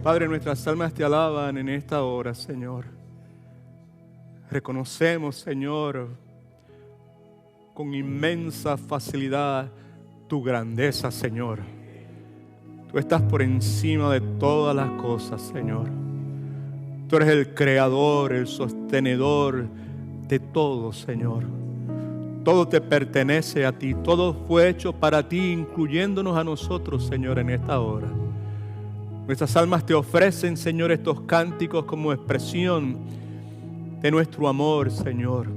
Padre, nuestras almas te alaban en esta hora, Señor. Reconocemos, Señor, con inmensa facilidad tu grandeza, Señor. Tú estás por encima de todas las cosas, Señor. Tú eres el creador, el sostenedor de todo, Señor. Todo te pertenece a ti, todo fue hecho para ti, incluyéndonos a nosotros, Señor, en esta hora. Nuestras almas te ofrecen, Señor, estos cánticos como expresión de nuestro amor, Señor.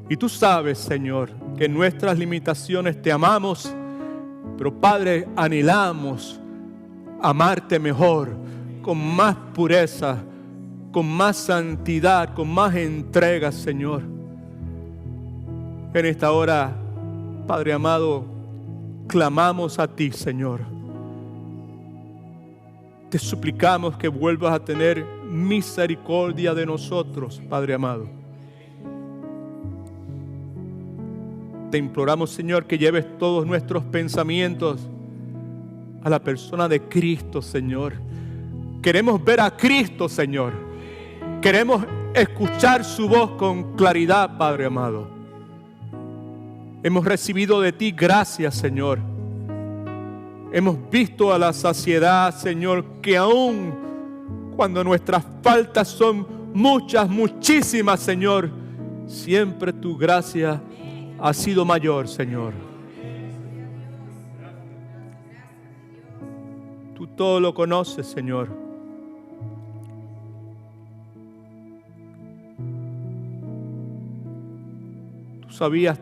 Y tú sabes, Señor, que en nuestras limitaciones te amamos, pero Padre, anhelamos amarte mejor, con más pureza, con más santidad, con más entrega, Señor. En esta hora, Padre amado, clamamos a ti, Señor. Te suplicamos que vuelvas a tener misericordia de nosotros, Padre amado. Te imploramos, Señor, que lleves todos nuestros pensamientos a la persona de Cristo, Señor. Queremos ver a Cristo, Señor. Queremos escuchar su voz con claridad, Padre amado. Hemos recibido de ti gracias, Señor. Hemos visto a la saciedad, Señor, que aún cuando nuestras faltas son muchas, muchísimas, Señor, siempre tu gracia ha sido mayor, Señor. Tú todo lo conoces, Señor. Tú sabías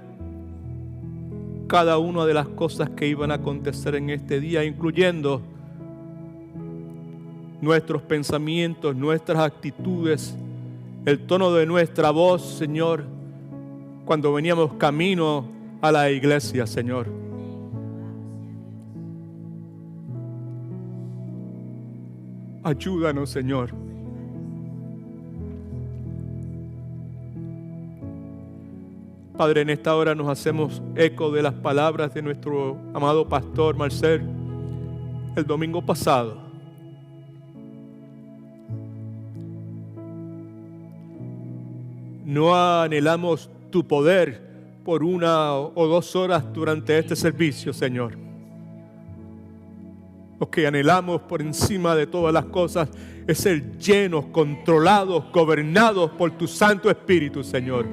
cada una de las cosas que iban a acontecer en este día, incluyendo nuestros pensamientos, nuestras actitudes, el tono de nuestra voz, Señor, cuando veníamos camino a la iglesia, Señor. Ayúdanos, Señor. Padre, en esta hora nos hacemos eco de las palabras de nuestro amado pastor Marcel el domingo pasado. No anhelamos tu poder por 1 o 2 horas durante este servicio, Señor. Lo que anhelamos por encima de todas las cosas es ser llenos, controlados, gobernados por tu Santo Espíritu, Señor.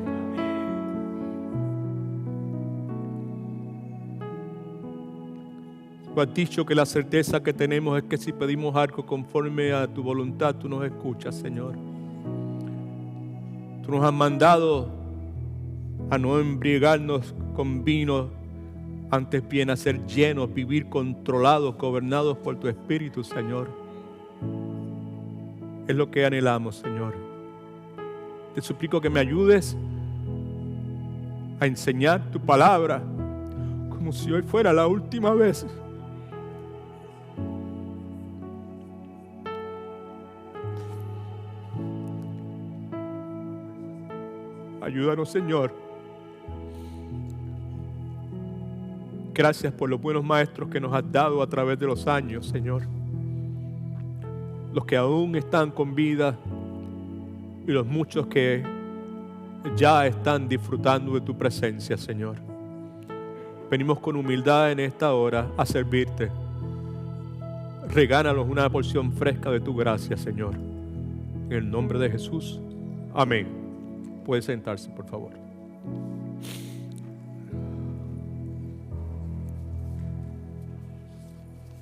Tú has dicho que la certeza que tenemos es que si pedimos algo conforme a tu voluntad, tú nos escuchas, Señor. Tú nos has mandado a no embriagarnos con vino, antes bien a ser llenos, vivir controlados, gobernados por tu Espíritu, Señor. Es lo que anhelamos, Señor. Te suplico que me ayudes a enseñar tu palabra como si hoy fuera la última vez. Ayúdanos, Señor. Gracias por los buenos maestros que nos has dado a través de los años, Señor. Los que aún están con vida y los muchos que ya están disfrutando de tu presencia, Señor. Venimos con humildad en esta hora a servirte. Regálanos una porción fresca de tu gracia, Señor. En el nombre de Jesús. Amén. Puede sentarse, por favor.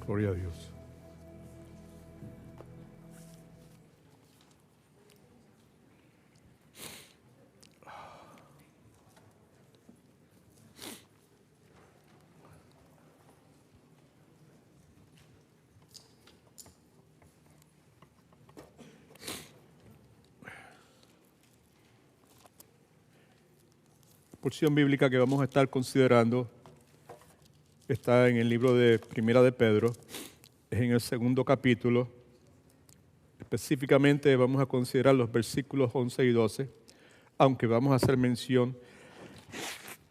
Gloria a Dios. La porción bíblica que vamos a estar considerando está en el libro de Primera de Pedro, es en el 2º capítulo. Específicamente vamos a considerar los versículos 11 y 12, aunque vamos a hacer mención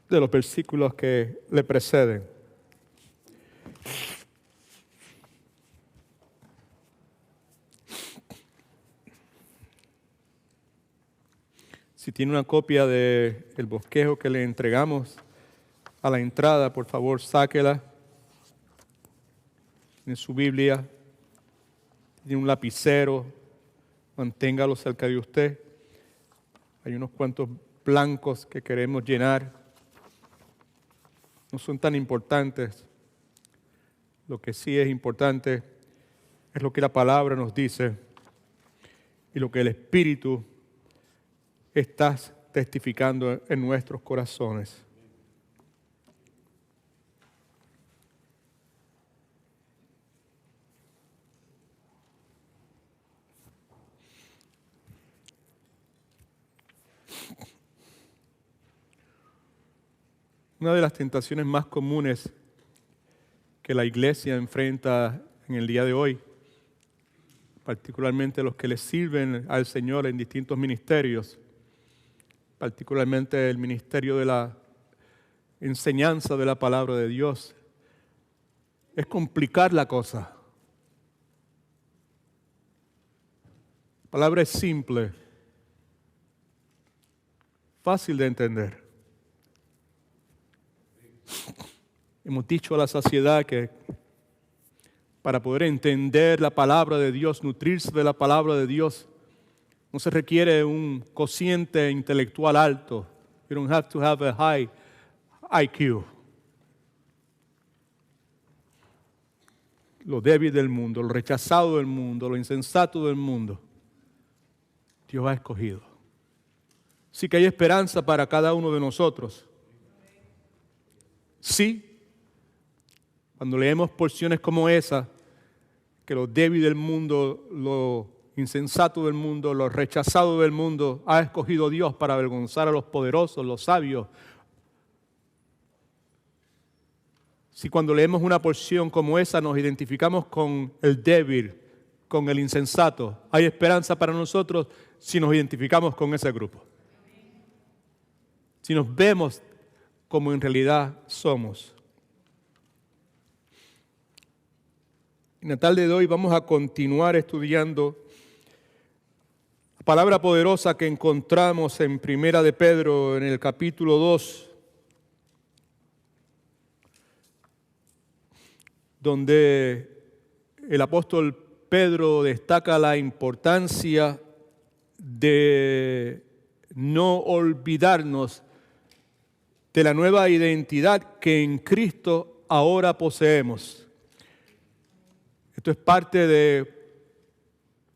de los versículos que le preceden. Si tiene una copia del bosquejo que le entregamos a la entrada, por favor, sáquela. En su Biblia, tiene un lapicero, manténgalo cerca de usted. Hay unos cuantos blancos que queremos llenar. No son tan importantes. Lo que sí es importante es lo que la palabra nos dice y lo que el Espíritu está testificando en nuestros corazones. Una de las tentaciones más comunes que la iglesia enfrenta en el día de hoy, particularmente los que le sirven al Señor en distintos ministerios, particularmente el ministerio de la enseñanza de la palabra de Dios, es complicar la cosa. La palabra es simple, fácil de entender. Hemos dicho a la saciedad que para poder entender la palabra de Dios, nutrirse de la palabra de Dios, no se requiere un cociente intelectual alto. You don't have to have a high IQ. Lo débil del mundo, lo rechazado del mundo, lo insensato del mundo, Dios ha escogido. Sí que hay esperanza para cada uno de nosotros. Sí, cuando leemos porciones como esa, que lo débil del mundo, lo insensato del mundo, lo rechazado del mundo, ha escogido Dios para avergonzar a los poderosos, los sabios. Si cuando leemos una porción como esa nos identificamos con el débil, con el insensato, hay esperanza para nosotros si nos identificamos con ese grupo. Si nos vemos como en realidad somos. En la tarde de hoy vamos a continuar estudiando la palabra poderosa que encontramos en Primera de Pedro, en el capítulo 2, donde el apóstol Pedro destaca la importancia de no olvidarnos de la nueva identidad que en Cristo ahora poseemos. Esto es parte de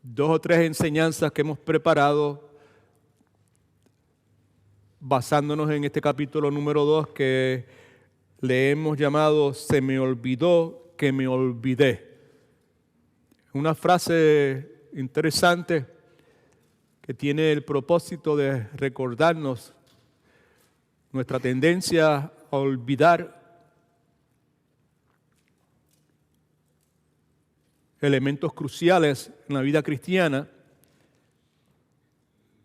2 o 3 enseñanzas que hemos preparado basándonos en este capítulo número 2 que le hemos llamado "Se me olvidó que me olvidé". Una frase interesante que tiene el propósito de recordarnos nuestra tendencia a olvidar elementos cruciales en la vida cristiana,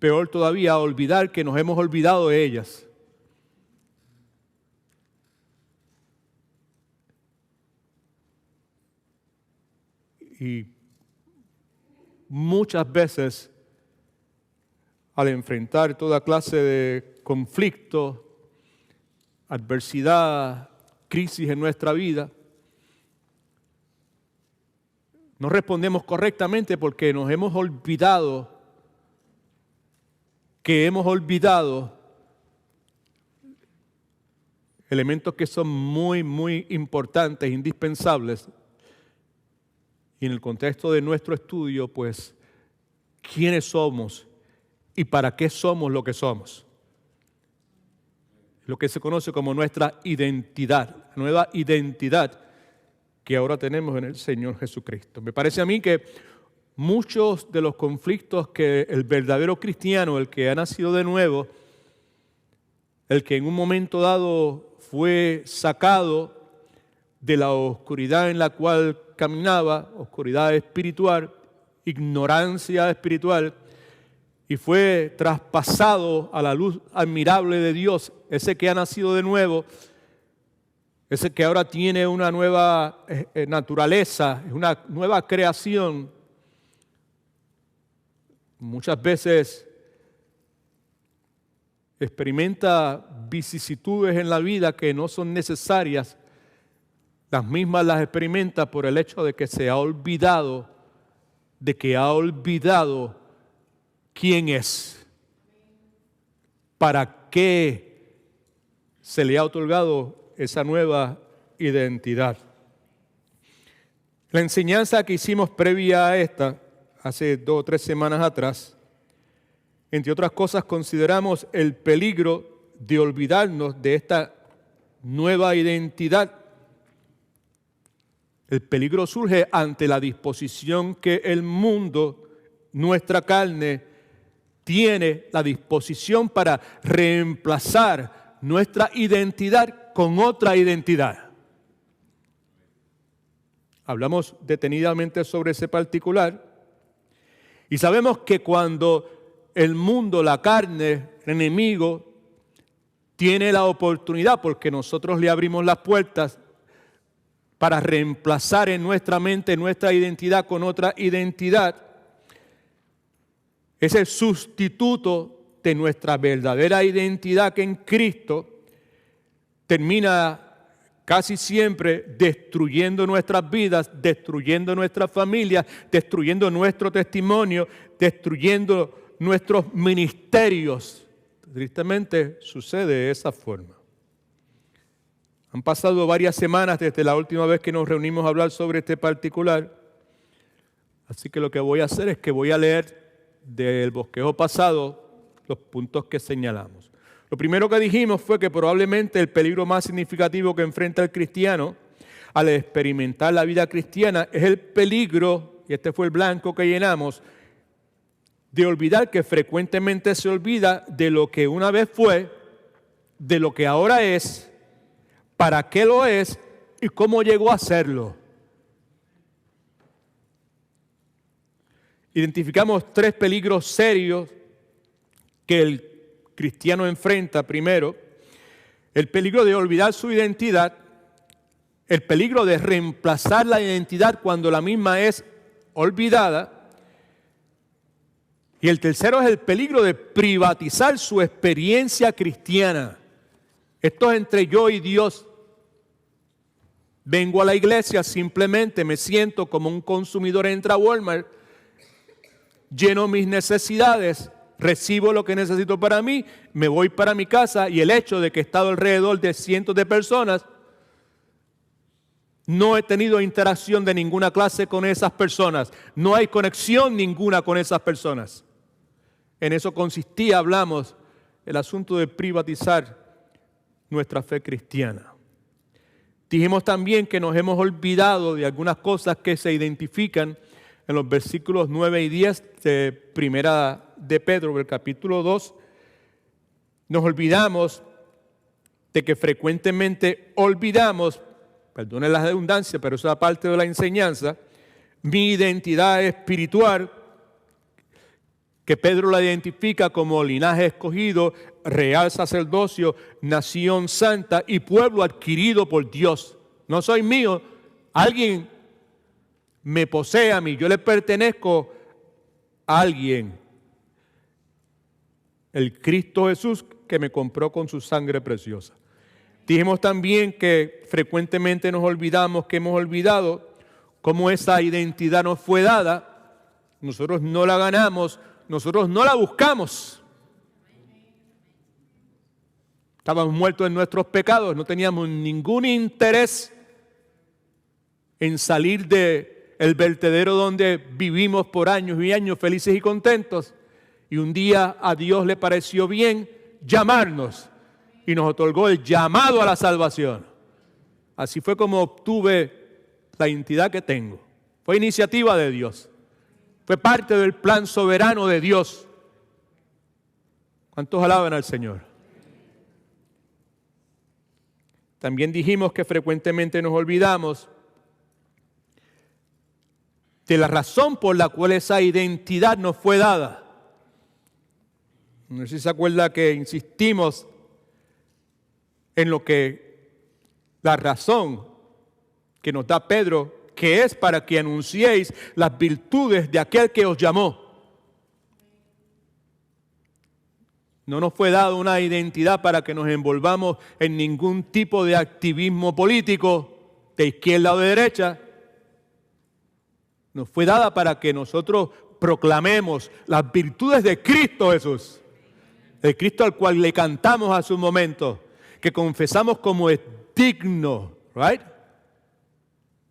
peor todavía, a olvidar que nos hemos olvidado de ellas. Y muchas veces, al enfrentar toda clase de conflictos, adversidad, crisis en nuestra vida, no respondemos correctamente porque nos hemos olvidado elementos que son muy, muy importantes, indispensables. Y en el contexto de nuestro estudio, pues, ¿quiénes somos y para qué somos lo que somos? Lo que se conoce como nuestra identidad, la nueva identidad que ahora tenemos en el Señor Jesucristo. Me parece a mí que muchos de los conflictos que el verdadero cristiano, el que ha nacido de nuevo, el que en un momento dado fue sacado de la oscuridad en la cual caminaba, oscuridad espiritual, ignorancia espiritual, y fue traspasado a la luz admirable de Dios, ese que ha nacido de nuevo, ese que ahora tiene una nueva naturaleza, una nueva creación. Muchas veces experimenta vicisitudes en la vida que no son necesarias, las mismas las experimenta por el hecho de que se ha olvidado, quién es, para qué se le ha otorgado esa nueva identidad. La enseñanza que hicimos previa a esta, hace 2 o 3 semanas atrás, entre otras cosas, consideramos el peligro de olvidarnos de esta nueva identidad. El peligro surge ante la disposición que el mundo, nuestra carne, tiene la disposición para reemplazar nuestra identidad con otra identidad. Hablamos detenidamente sobre ese particular y sabemos que cuando el mundo, la carne, el enemigo, tiene la oportunidad, porque nosotros le abrimos las puertas, para reemplazar en nuestra mente nuestra identidad con otra identidad, ese sustituto de nuestra verdadera identidad que en Cristo termina casi siempre destruyendo nuestras vidas, destruyendo nuestras familias, destruyendo nuestro testimonio, destruyendo nuestros ministerios. Tristemente sucede de esa forma. Han pasado varias semanas desde la última vez que nos reunimos a hablar sobre este particular. Así que lo que voy a hacer es que voy a leer del bosquejo pasado los puntos que señalamos. Lo primero que dijimos fue que probablemente el peligro más significativo que enfrenta el cristiano al experimentar la vida cristiana es el peligro, y este fue el blanco que llenamos, de olvidar que frecuentemente se olvida de lo que una vez fue, de lo que ahora es, para qué lo es y cómo llegó a serlo. Identificamos 3 peligros serios que el cristiano enfrenta. Primero, el peligro de olvidar su identidad, el peligro de reemplazar la identidad cuando la misma es olvidada, y el tercero es el peligro de privatizar su experiencia cristiana. Esto es entre yo y Dios. Vengo a la iglesia, simplemente me siento como un consumidor, entra a Walmart, lleno mis necesidades, recibo lo que necesito para mí, me voy para mi casa, y el hecho de que he estado alrededor de cientos de personas, no he tenido interacción de ninguna clase con esas personas, no hay conexión ninguna con esas personas. En eso consistía, hablamos, el asunto de privatizar nuestra fe cristiana. Dijimos también que nos hemos olvidado de algunas cosas que se identifican en los versículos 9 y 10 de Primera de Pedro, del capítulo 2. Nos olvidamos de que frecuentemente olvidamos, perdone la redundancia, pero eso es parte de la enseñanza, mi identidad espiritual, que Pedro la identifica como linaje escogido, real sacerdocio, nación santa y pueblo adquirido por Dios. No soy mío, alguien me posee a mí, yo le pertenezco a alguien. El Cristo Jesús que me compró con su sangre preciosa. Dijimos también que frecuentemente nos olvidamos, que hemos olvidado cómo esa identidad nos fue dada. Nosotros no la ganamos, nosotros no la buscamos. Estábamos muertos en nuestros pecados, no teníamos ningún interés en salir del vertedero donde vivimos por años y años felices y contentos. Y un día a Dios le pareció bien llamarnos y nos otorgó el llamado a la salvación. Así fue como obtuve la identidad que tengo. Fue iniciativa de Dios. Fue parte del plan soberano de Dios. ¿Cuántos alaban al Señor? También dijimos que frecuentemente nos olvidamos de la razón por la cual esa identidad nos fue dada. No sé si se acuerda que insistimos en lo que la razón que nos da Pedro, que es para que anunciéis las virtudes de aquel que os llamó. No nos fue dada una identidad para que nos envolvamos en ningún tipo de activismo político, de izquierda o de derecha. Nos fue dada para que nosotros proclamemos las virtudes de Cristo Jesús. El Cristo al cual le cantamos a su momento, que confesamos como es digno, right?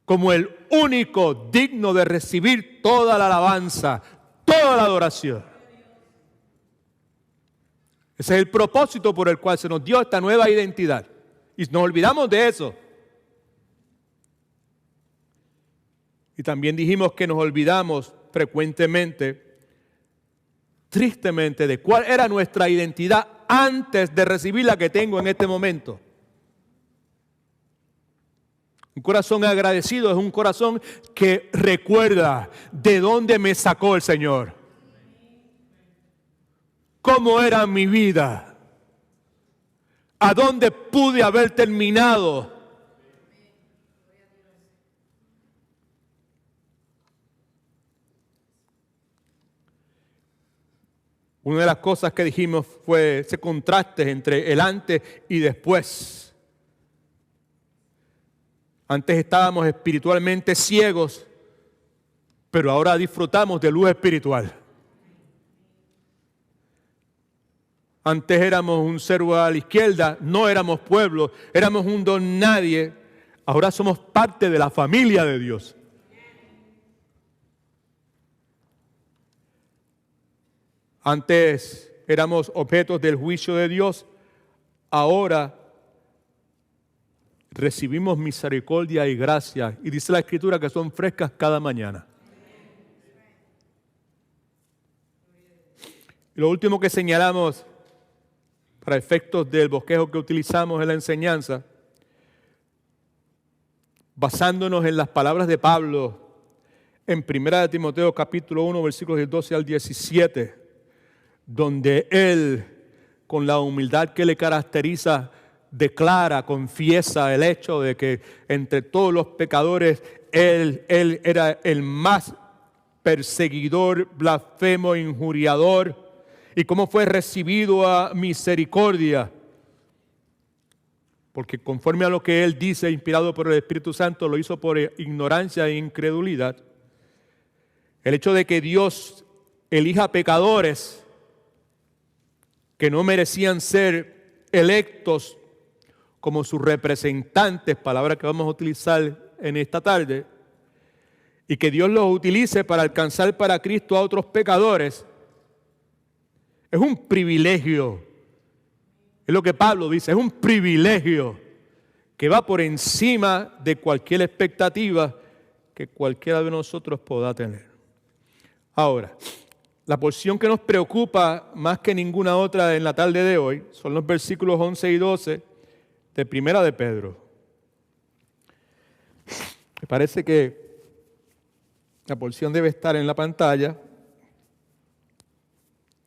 Como el único digno de recibir toda la alabanza, toda la adoración. Ese es el propósito por el cual se nos dio esta nueva identidad. Y nos olvidamos de eso. Y también dijimos que nos olvidamos frecuentemente, tristemente, de cuál era nuestra identidad antes de recibir la que tengo en este momento. Un corazón agradecido es un corazón que recuerda de dónde me sacó el Señor. ¿Cómo era mi vida? ¿A dónde pude haber terminado? Una de las cosas que dijimos fue ese contraste entre el antes y después. Antes estábamos espiritualmente ciegos, pero ahora disfrutamos de luz espiritual. Antes éramos un cero a la izquierda, no éramos pueblo, éramos un don nadie. Ahora somos parte de la familia de Dios. Antes éramos objetos del juicio de Dios, ahora recibimos misericordia y gracia. Y dice la Escritura que son frescas cada mañana. Y lo último que señalamos para efectos del bosquejo que utilizamos en la enseñanza, basándonos en las palabras de Pablo en 1 Timoteo capítulo 1, versículos del 12 al 17, donde él, con la humildad que le caracteriza, declara, confiesa el hecho de que entre todos los pecadores, él era el más perseguidor, blasfemo, injuriador, y cómo fue recibido a misericordia. Porque conforme a lo que él dice, inspirado por el Espíritu Santo, lo hizo por ignorancia e incredulidad. El hecho de que Dios elija pecadores que no merecían ser electos como sus representantes, palabra que vamos a utilizar en esta tarde, y que Dios los utilice para alcanzar para Cristo a otros pecadores, es un privilegio. Es lo que Pablo dice, es un privilegio que va por encima de cualquier expectativa que cualquiera de nosotros pueda tener. Ahora, la porción que nos preocupa más que ninguna otra en la tarde de hoy son los versículos 11 y 12 de Primera de Pedro. Me parece que la porción debe estar en la pantalla.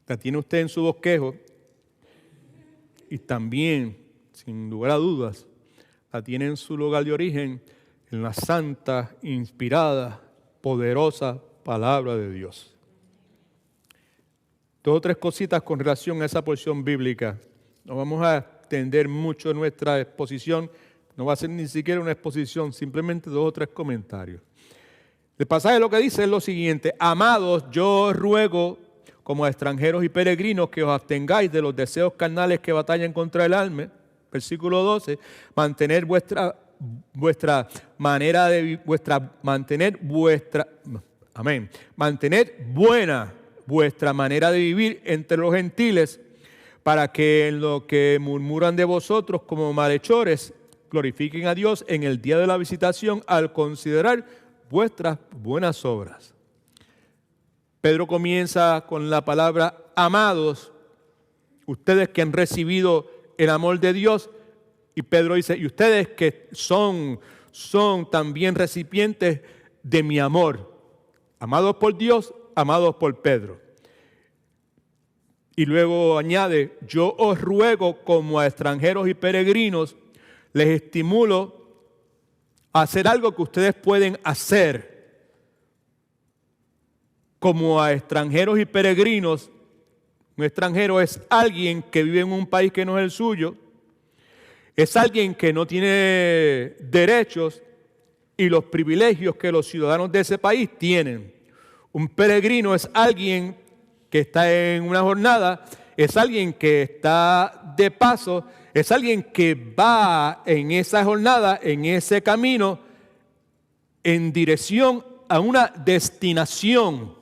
La tiene usted en su bosquejo y también, sin lugar a dudas, la tiene en su lugar de origen en la santa, inspirada, poderosa palabra de Dios. 2 o 3 cositas con relación a esa porción bíblica. No vamos a extender mucho nuestra exposición, no va a ser ni siquiera una exposición, simplemente 2 o 3 comentarios. El pasaje lo que dice es lo siguiente: amados, yo os ruego, como extranjeros y peregrinos, que os abstengáis de los deseos carnales que batallan contra el alma. Versículo 12, mantener vuestra buena vuestra manera de vivir entre los gentiles, para que en lo que murmuran de vosotros como malhechores, glorifiquen a Dios en el día de la visitación al considerar vuestras buenas obras. Pedro comienza con la palabra amados, ustedes que han recibido el amor de Dios, y Pedro dice, y ustedes que son también recipientes de mi amor, amados por Dios, amados por Pedro. Y luego añade, yo os ruego como a extranjeros y peregrinos, les estimulo a hacer algo que ustedes pueden hacer. Como a extranjeros y peregrinos, Un extranjero es alguien que vive en un país que no es el suyo, es alguien que no tiene derechos y los privilegios que los ciudadanos de ese país tienen. Un peregrino es alguien que está en una jornada, es alguien que está de paso, es alguien que va en esa jornada, en ese camino, en dirección a una destinación,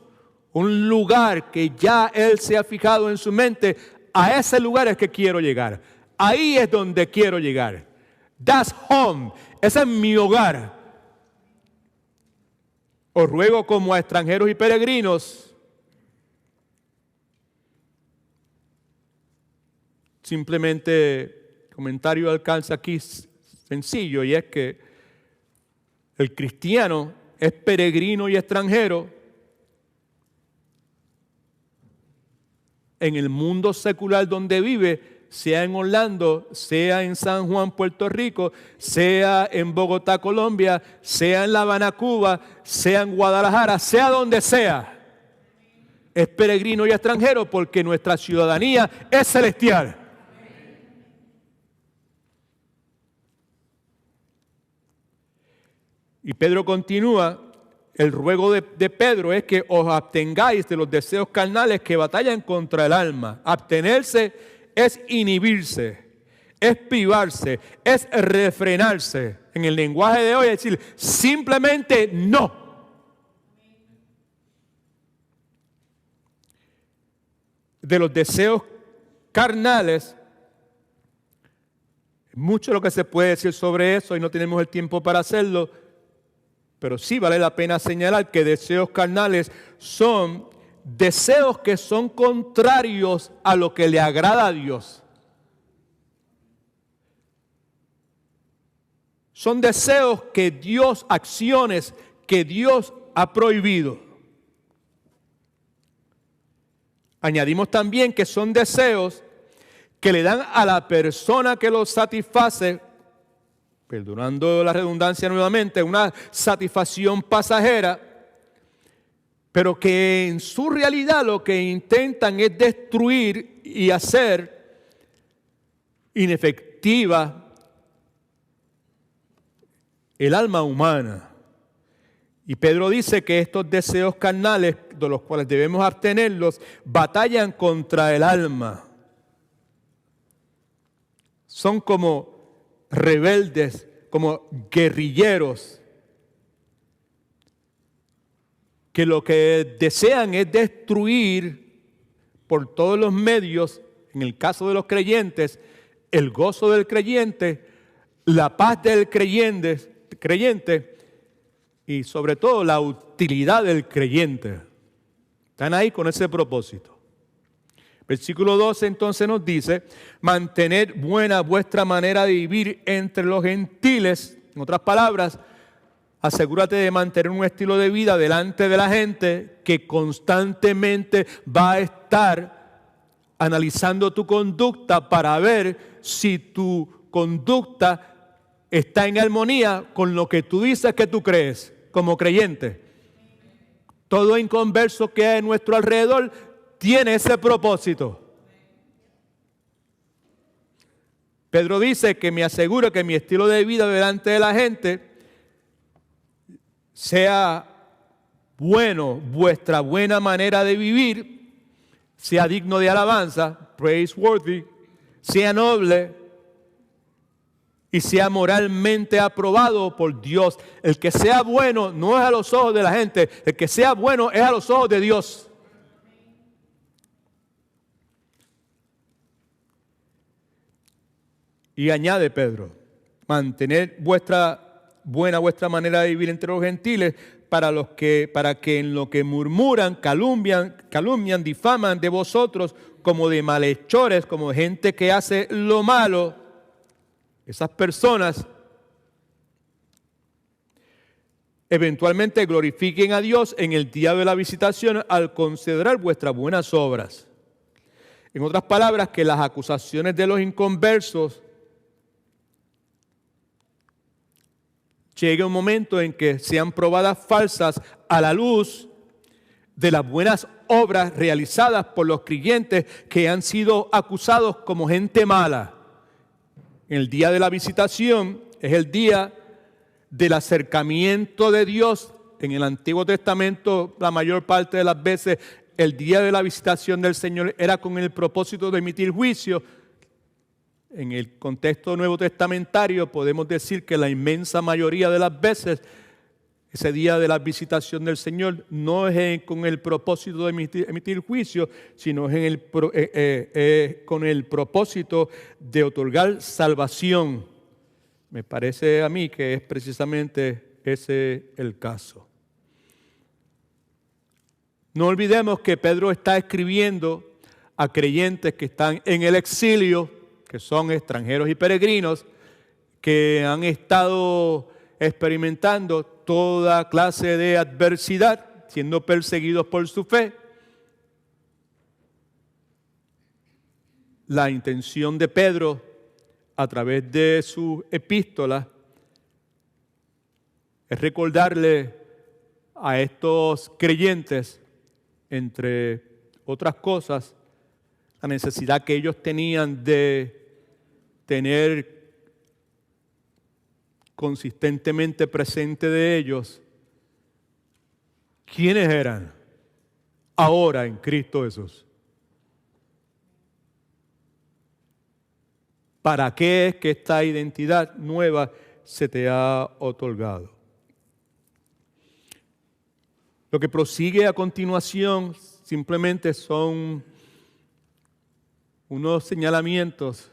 un lugar que ya él se ha fijado en su mente. A ese lugar es que quiero llegar. Ahí es donde quiero llegar. That's home. Ese es mi hogar. Os ruego como a extranjeros y peregrinos, simplemente comentario alcanza aquí sencillo, y es que el cristiano es peregrino y extranjero en el mundo secular donde vive, sea en Orlando, sea en San Juan, Puerto Rico, sea en Bogotá, Colombia, sea en La Habana, Cuba, sea en Guadalajara, sea donde sea. Es peregrino y extranjero porque nuestra ciudadanía es celestial. Y Pedro continúa, el ruego de Pedro es que os abstengáis de los deseos carnales que batallan contra el alma. Abstenerse es inhibirse, es privarse, es refrenarse. En el lenguaje de hoy es decir, simplemente no. De los deseos carnales, mucho lo que se puede decir sobre eso y no tenemos el tiempo para hacerlo, pero sí vale la pena señalar que deseos carnales son deseos que son contrarios a lo que le agrada a Dios. Son deseos que Dios, acciones que Dios ha prohibido. Añadimos también que son deseos que le dan a la persona que los satisface, perdonando la redundancia nuevamente, una satisfacción pasajera, pero que en su realidad lo que intentan es destruir y hacer inefectiva el alma humana. Y Pedro dice que estos deseos carnales, de los cuales debemos abstenerlos, batallan contra el alma. Son como rebeldes, como guerrilleros, que lo que desean es destruir por todos los medios, en el caso de los creyentes, el gozo del creyente, la paz del creyente y sobre todo la utilidad del creyente. Están ahí con ese propósito. Versículo 12 entonces nos dice, mantened buena vuestra manera de vivir entre los gentiles. En otras palabras, asegúrate de mantener un estilo de vida delante de la gente que constantemente va a estar analizando tu conducta para ver si tu conducta está en armonía con lo que tú dices que tú crees como creyente. Todo inconverso que hay en nuestro alrededor tiene ese propósito. Pedro dice que me aseguro que mi estilo de vida delante de la gente sea bueno, vuestra buena manera de vivir, sea digno de alabanza, praiseworthy, sea noble y sea moralmente aprobado por Dios. El que sea bueno no es a los ojos de la gente, el que sea bueno es a los ojos de Dios. Y añade Pedro, mantened vuestra manera de vivir entre los gentiles para que en lo que murmuran, calumnian, difaman de vosotros como de malhechores, como gente que hace lo malo, esas personas eventualmente glorifiquen a Dios en el día de la visitación al considerar vuestras buenas obras. En otras palabras, que las acusaciones de los inconversos llegue un momento en que sean probadas falsas a la luz de las buenas obras realizadas por los creyentes que han sido acusados como gente mala. El día de la visitación es el día del acercamiento de Dios. En el Antiguo Testamento, la mayor parte de las veces, el día de la visitación del Señor era con el propósito de emitir juicio. En el contexto nuevo testamentario podemos decir que la inmensa mayoría de las veces ese día de la visitación del Señor no es con el propósito de emitir juicio, sino es con el propósito de otorgar salvación. Me parece a mí que es precisamente ese el caso. No olvidemos que Pedro está escribiendo a creyentes que están en el exilio, que son extranjeros y peregrinos, que han estado experimentando toda clase de adversidad, siendo perseguidos por su fe. La intención de Pedro, a través de su epístola, es recordarle a estos creyentes, entre otras cosas, la necesidad que ellos tenían de tener consistentemente presente de ellos quiénes eran ahora en Cristo Jesús. ¿Para qué es que esta identidad nueva se te ha otorgado? Lo que prosigue a continuación simplemente son unos señalamientos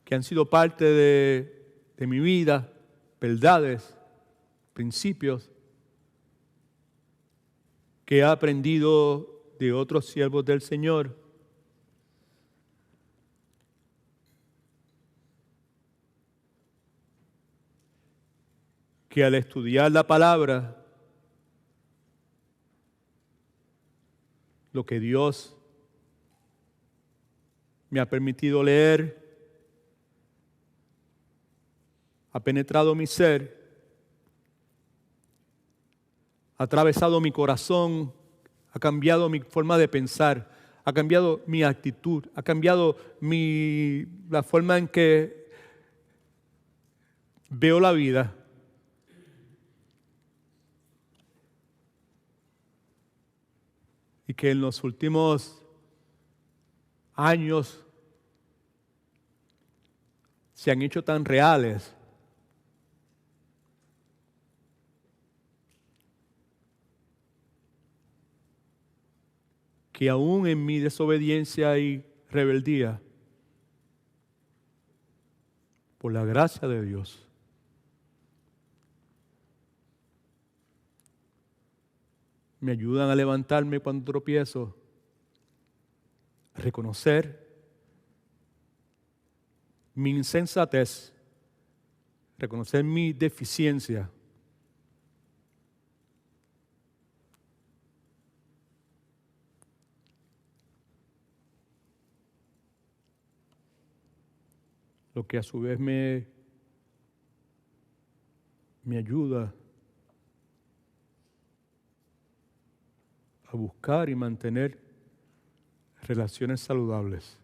que han sido parte de mi vida, verdades, principios que he aprendido de otros siervos del Señor. Que al estudiar la palabra, lo que Dios me ha permitido leer, ha penetrado mi ser, ha atravesado mi corazón, ha cambiado mi forma de pensar, ha cambiado mi actitud, ha cambiado la forma en que veo la vida. Y que en los últimos años se han hecho tan reales que aún en mi desobediencia y rebeldía, por la gracia de Dios, me ayudan a levantarme cuando tropiezo, a reconocer mi insensatez, reconocer mi deficiencia. Lo que a su vez me ayuda a buscar y mantener relaciones saludables.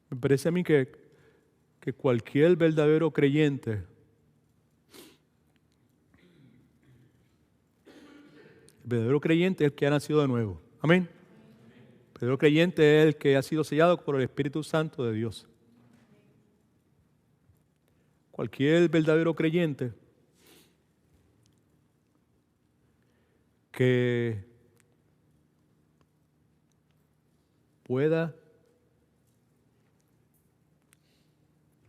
Me parece a mí que cualquier verdadero creyente, el verdadero creyente es el que ha nacido de nuevo. Amén. El verdadero creyente es el que ha sido sellado por el Espíritu Santo de Dios. Cualquier verdadero creyente que pueda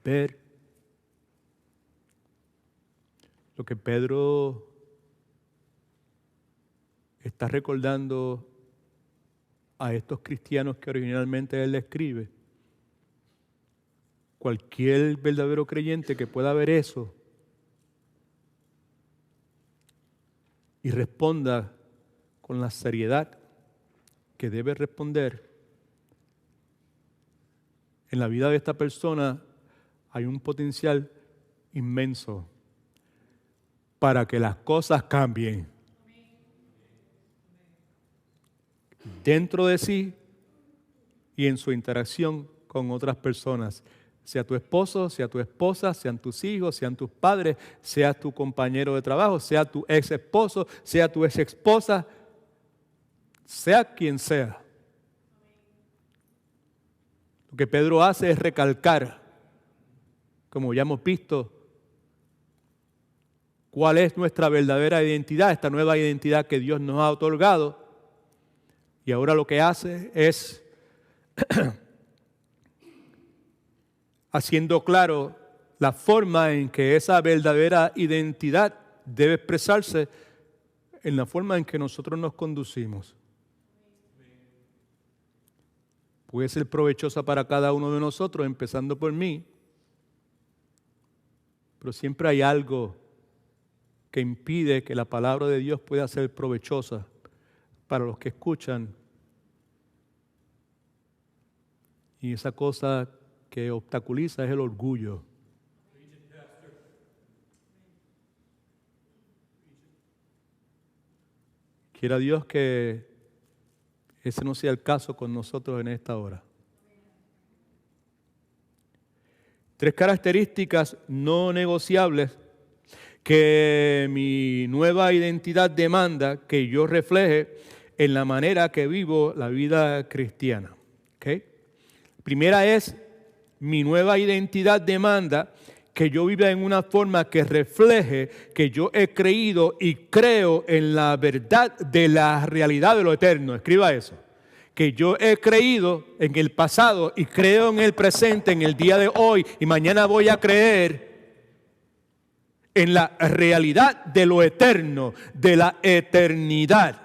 ver lo que Pedro está recordando a estos cristianos que originalmente él le escribe. Cualquier verdadero creyente que pueda ver eso y responda con la seriedad que debe responder, en la vida de esta persona hay un potencial inmenso para que las cosas cambien dentro de sí y en su interacción con otras personas. Sea tu esposo, sea tu esposa, sean tus hijos, sean tus padres, sea tu compañero de trabajo, sea tu ex esposo, sea tu ex esposa, sea quien sea. Lo que Pedro hace es recalcar, como ya hemos visto, cuál es nuestra verdadera identidad, esta nueva identidad que Dios nos ha otorgado. Y ahora lo que hace es haciendo claro la forma en que esa verdadera identidad debe expresarse en la forma en que nosotros nos conducimos. Puede ser provechosa para cada uno de nosotros, empezando por mí, pero siempre hay algo que impide que la palabra de Dios pueda ser provechosa para los que escuchan. Y esa cosa que obstaculiza es el orgullo. Quiera Dios que ese no sea el caso con nosotros en esta hora. 3 características no negociables que mi nueva identidad demanda que yo refleje en la manera que vivo la vida cristiana. ¿Okay? Primera es, mi nueva identidad demanda que yo viva en una forma que refleje que yo he creído y creo en la verdad de la realidad de lo eterno. Escriba eso. Que yo he creído en el pasado y creo en el presente, en el día de hoy, y mañana voy a creer en la realidad de lo eterno, de la eternidad.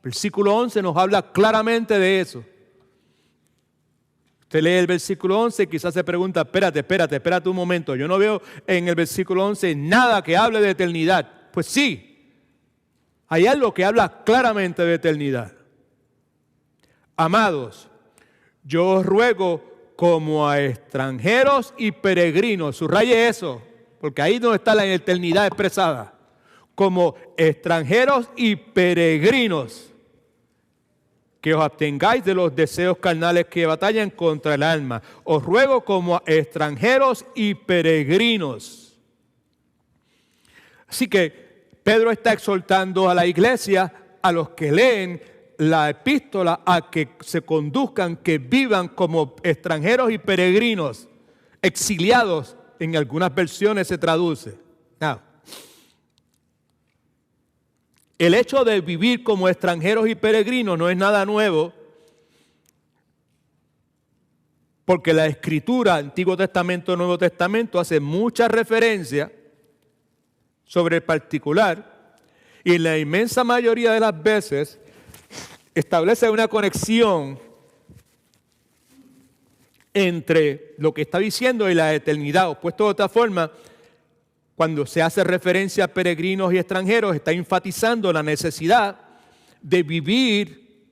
Versículo 11 nos habla claramente de eso. Usted lee el versículo 11 y quizás se pregunta, espérate un momento. Yo no veo en el versículo 11 nada que hable de eternidad. Pues sí, hay algo que habla claramente de eternidad. Amados, yo os ruego como a extranjeros y peregrinos, subraye eso, porque ahí no está la eternidad expresada, como extranjeros y peregrinos, que os abstengáis de los deseos carnales que batallan contra el alma. Os ruego como a extranjeros y peregrinos. Así que Pedro está exhortando a la iglesia, a los que leen la epístola, a que se conduzcan, que vivan como extranjeros y peregrinos, exiliados, en algunas versiones se traduce. Now, el hecho de vivir como extranjeros y peregrinos no es nada nuevo, porque la Escritura, Antiguo Testamento, Nuevo Testamento, hace mucha referencia sobre el particular, y en la inmensa mayoría de las veces establece una conexión entre lo que está diciendo y la eternidad. O puesto de otra forma, cuando se hace referencia a peregrinos y extranjeros, está enfatizando la necesidad de vivir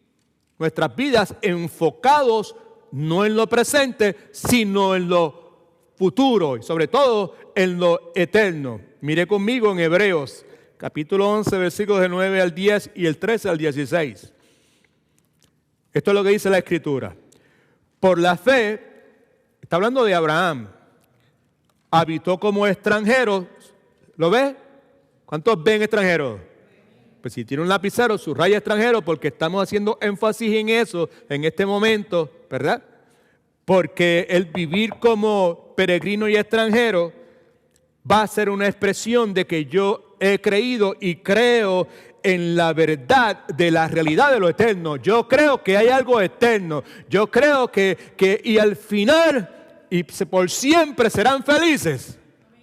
nuestras vidas enfocados no en lo presente, sino en lo futuro y sobre todo en lo eterno. Mire conmigo en Hebreos, capítulo 11, versículos del 9 al 10 y el 13 al 16. Esto es lo que dice la Escritura. Por la fe, está hablando de Abraham, habitó como extranjero. ¿Lo ves? ¿Cuántos ven extranjeros? Pues si tiene un lapicero, subraya extranjero, porque estamos haciendo énfasis en eso en este momento, ¿verdad? Porque el vivir como peregrino y extranjero va a ser una expresión de que yo he creído y creo en la verdad de la realidad de lo eterno. Yo creo que hay algo eterno. Yo creo que y al final, y por siempre serán felices.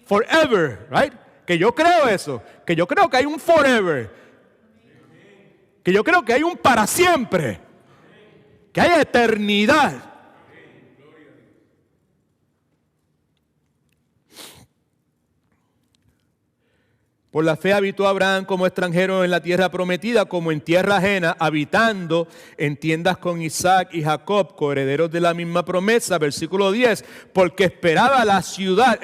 Forever, right? Que yo creo eso, que yo creo que hay un forever, que yo creo que hay un para siempre, que hay eternidad. Por la fe habitó Abraham como extranjero en la tierra prometida, como en tierra ajena, habitando en tiendas con Isaac y Jacob, coherederos de la misma promesa. Versículo 10, porque esperaba la ciudad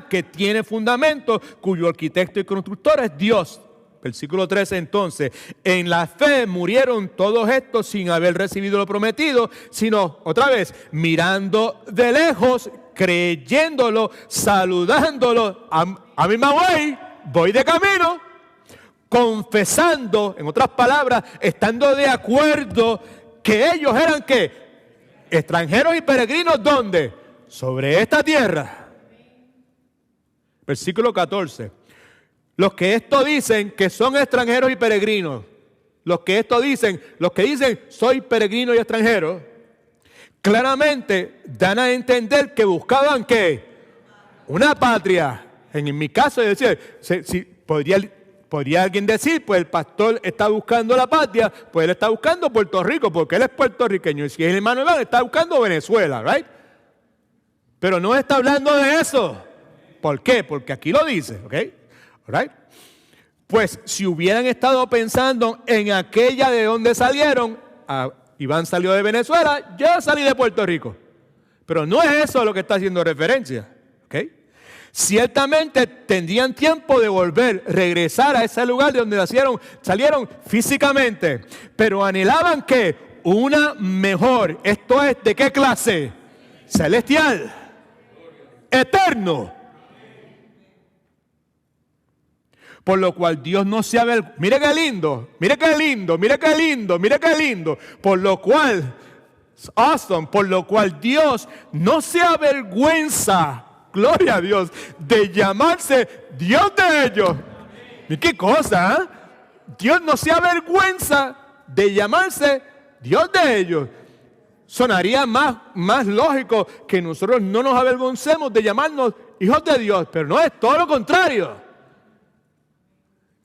que tiene fundamento, cuyo arquitecto y constructor es Dios. Versículo 13 entonces, en la fe murieron todos estos sin haber recibido lo prometido, sino, otra vez, mirando de lejos, creyéndolo, saludándolo, a mi voy de camino, confesando, en otras palabras, estando de acuerdo que ellos eran, ¿qué? Extranjeros y peregrinos, ¿dónde? Sobre esta tierra. Versículo 14. Los que esto dicen que son extranjeros y peregrinos, los que dicen soy peregrino y extranjero, claramente dan a entender que buscaban ¿qué? Una patria. En mi caso, decir, si podría alguien decir, pues el pastor está buscando la patria, pues él está buscando Puerto Rico, porque él es puertorriqueño. Y si es el hermano Iván, está buscando Venezuela, ¿right? Pero no está hablando de eso. ¿Por qué? Porque aquí lo dice, ¿ok? Right? Pues si hubieran estado pensando en aquella de donde salieron, Iván salió de Venezuela, yo salí de Puerto Rico. Pero no es eso a lo que está haciendo referencia. ¿Okay? Ciertamente tendrían tiempo de regresar a ese lugar de donde salieron físicamente, pero anhelaban que una mejor, esto es, ¿de qué clase? Celestial, eterno. Por lo cual Dios no se avergüenza. Mire qué lindo, mire qué lindo, mire qué lindo, mire qué lindo. Por lo cual, awesome, por lo cual Dios no se avergüenza, gloria a Dios, de llamarse Dios de ellos. ¿Y qué cosa? Dios no se avergüenza de llamarse Dios de ellos. Sonaría más lógico que nosotros no nos avergoncemos de llamarnos hijos de Dios, pero no, es todo lo contrario.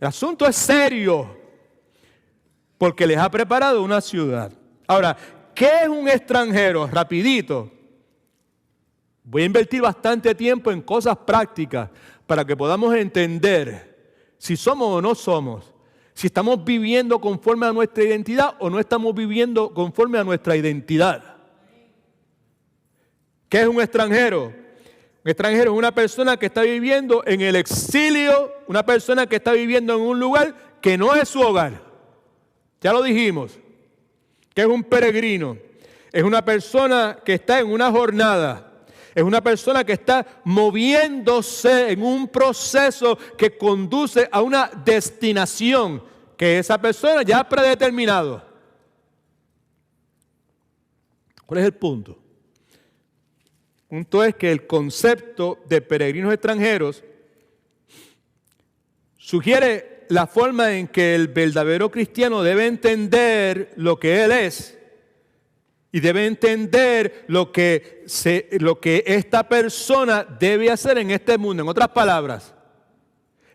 El asunto es serio, porque les ha preparado una ciudad. Ahora, ¿qué es un extranjero? Rapidito. Voy a invertir bastante tiempo en cosas prácticas para que podamos entender si somos o no somos, si estamos viviendo conforme a nuestra identidad o no estamos viviendo conforme a nuestra identidad. ¿Qué es un extranjero? Un extranjero es una persona que está viviendo en el exilio, una persona que está viviendo en un lugar que no es su hogar. Ya lo dijimos. ¿Qué es un peregrino? Es una persona que está en una jornada. Es una persona que está moviéndose en un proceso que conduce a una destinación que esa persona ya ha predeterminado. ¿Cuál es el punto? El punto es que el concepto de peregrinos extranjeros sugiere la forma en que el verdadero cristiano debe entender lo que él es y debe entender lo que esta persona debe hacer en este mundo. En otras palabras,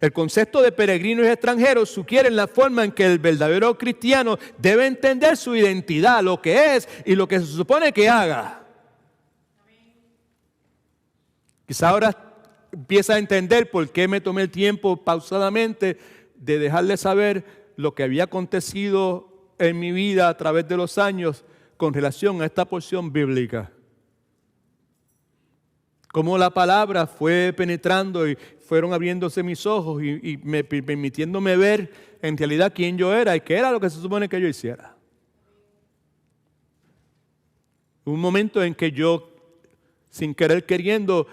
el concepto de peregrinos extranjeros sugiere la forma en que el verdadero cristiano debe entender su identidad, lo que es y lo que se supone que haga. Quizá ahora empieza a entender por qué me tomé el tiempo pausadamente de dejarle saber lo que había acontecido en mi vida a través de los años con relación a esta porción bíblica. Cómo la palabra fue penetrando y fueron abriéndose mis ojos y permitiéndome ver en realidad quién yo era y qué era lo que se supone que yo hiciera. Un momento en que yo, sin querer queriendo,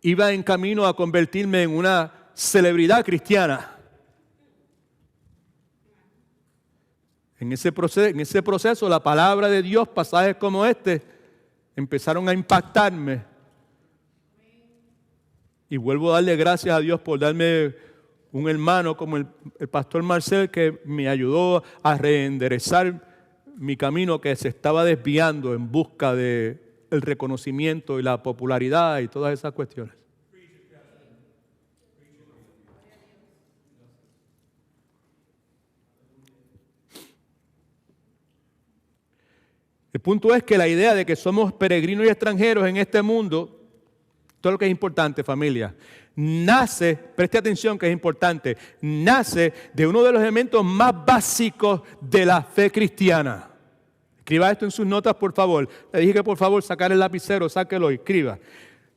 iba en camino a convertirme en una celebridad cristiana. En ese proceso, la palabra de Dios, pasajes como este, empezaron a impactarme. Y vuelvo a darle gracias a Dios por darme un hermano como el pastor Marcel, que me ayudó a reenderezar mi camino que se estaba desviando en busca de el reconocimiento y la popularidad y todas esas cuestiones. El punto es que la idea de que somos peregrinos y extranjeros en este mundo Todo lo que es importante, familia, nace, preste atención que es importante, nace de uno de los elementos más básicos de la fe cristiana. Escriba esto en sus notas, por favor. Le dije que por favor sacar el lapicero, sáquelo y escriba.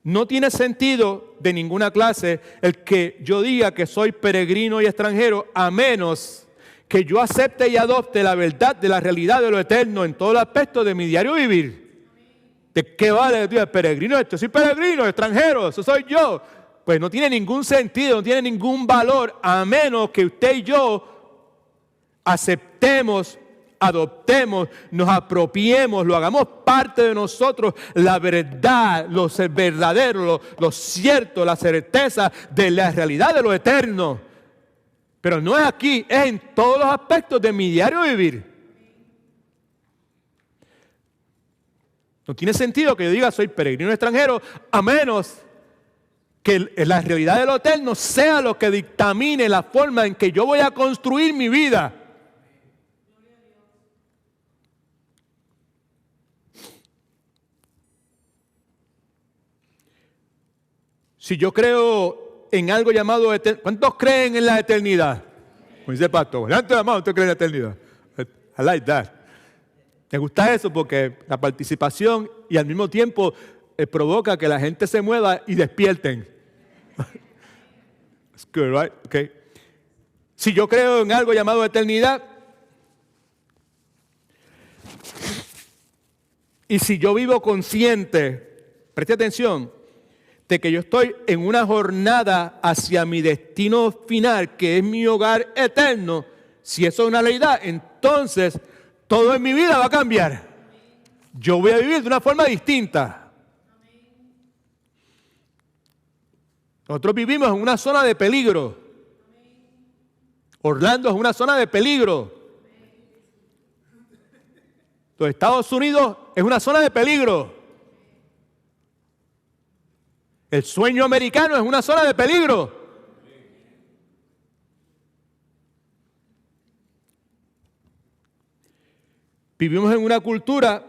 No tiene sentido de ninguna clase el que yo diga que soy peregrino y extranjero, a menos que yo acepte y adopte la verdad de la realidad de lo eterno en todos los aspectos de mi diario vivir. ¿De qué vale que tú digas peregrino? Yo soy peregrino, extranjero, eso soy yo. Pues no tiene ningún sentido, no tiene ningún valor, a menos que usted y yo aceptemos, adoptemos, nos apropiemos, lo hagamos parte de nosotros, la verdad, lo verdadero, lo cierto, la certeza de la realidad de lo eterno. Pero no es aquí, es en todos los aspectos de mi diario vivir. No tiene sentido que yo diga soy peregrino extranjero, a menos que la realidad de lo eterno sea lo que dictamine la forma en que yo voy a construir mi vida. Si yo creo en algo llamado eternidad, ¿cuántos creen en la eternidad? Como dice el pastor, levante la mano, ¿usted cree en la eternidad? I like that. Me gusta eso porque la participación y al mismo tiempo provoca que la gente se mueva y despierten. That's good, right? Okay. Si yo creo en algo llamado eternidad, y si yo vivo consciente, preste atención, de que yo estoy en una jornada hacia mi destino final, que es mi hogar eterno, si eso es una realidad, entonces todo en mi vida va a cambiar. Yo voy a vivir de una forma distinta. Nosotros vivimos en una zona de peligro. Orlando es una zona de peligro. Los Estados Unidos es una zona de peligro. El sueño americano es una zona de peligro. Vivimos en una cultura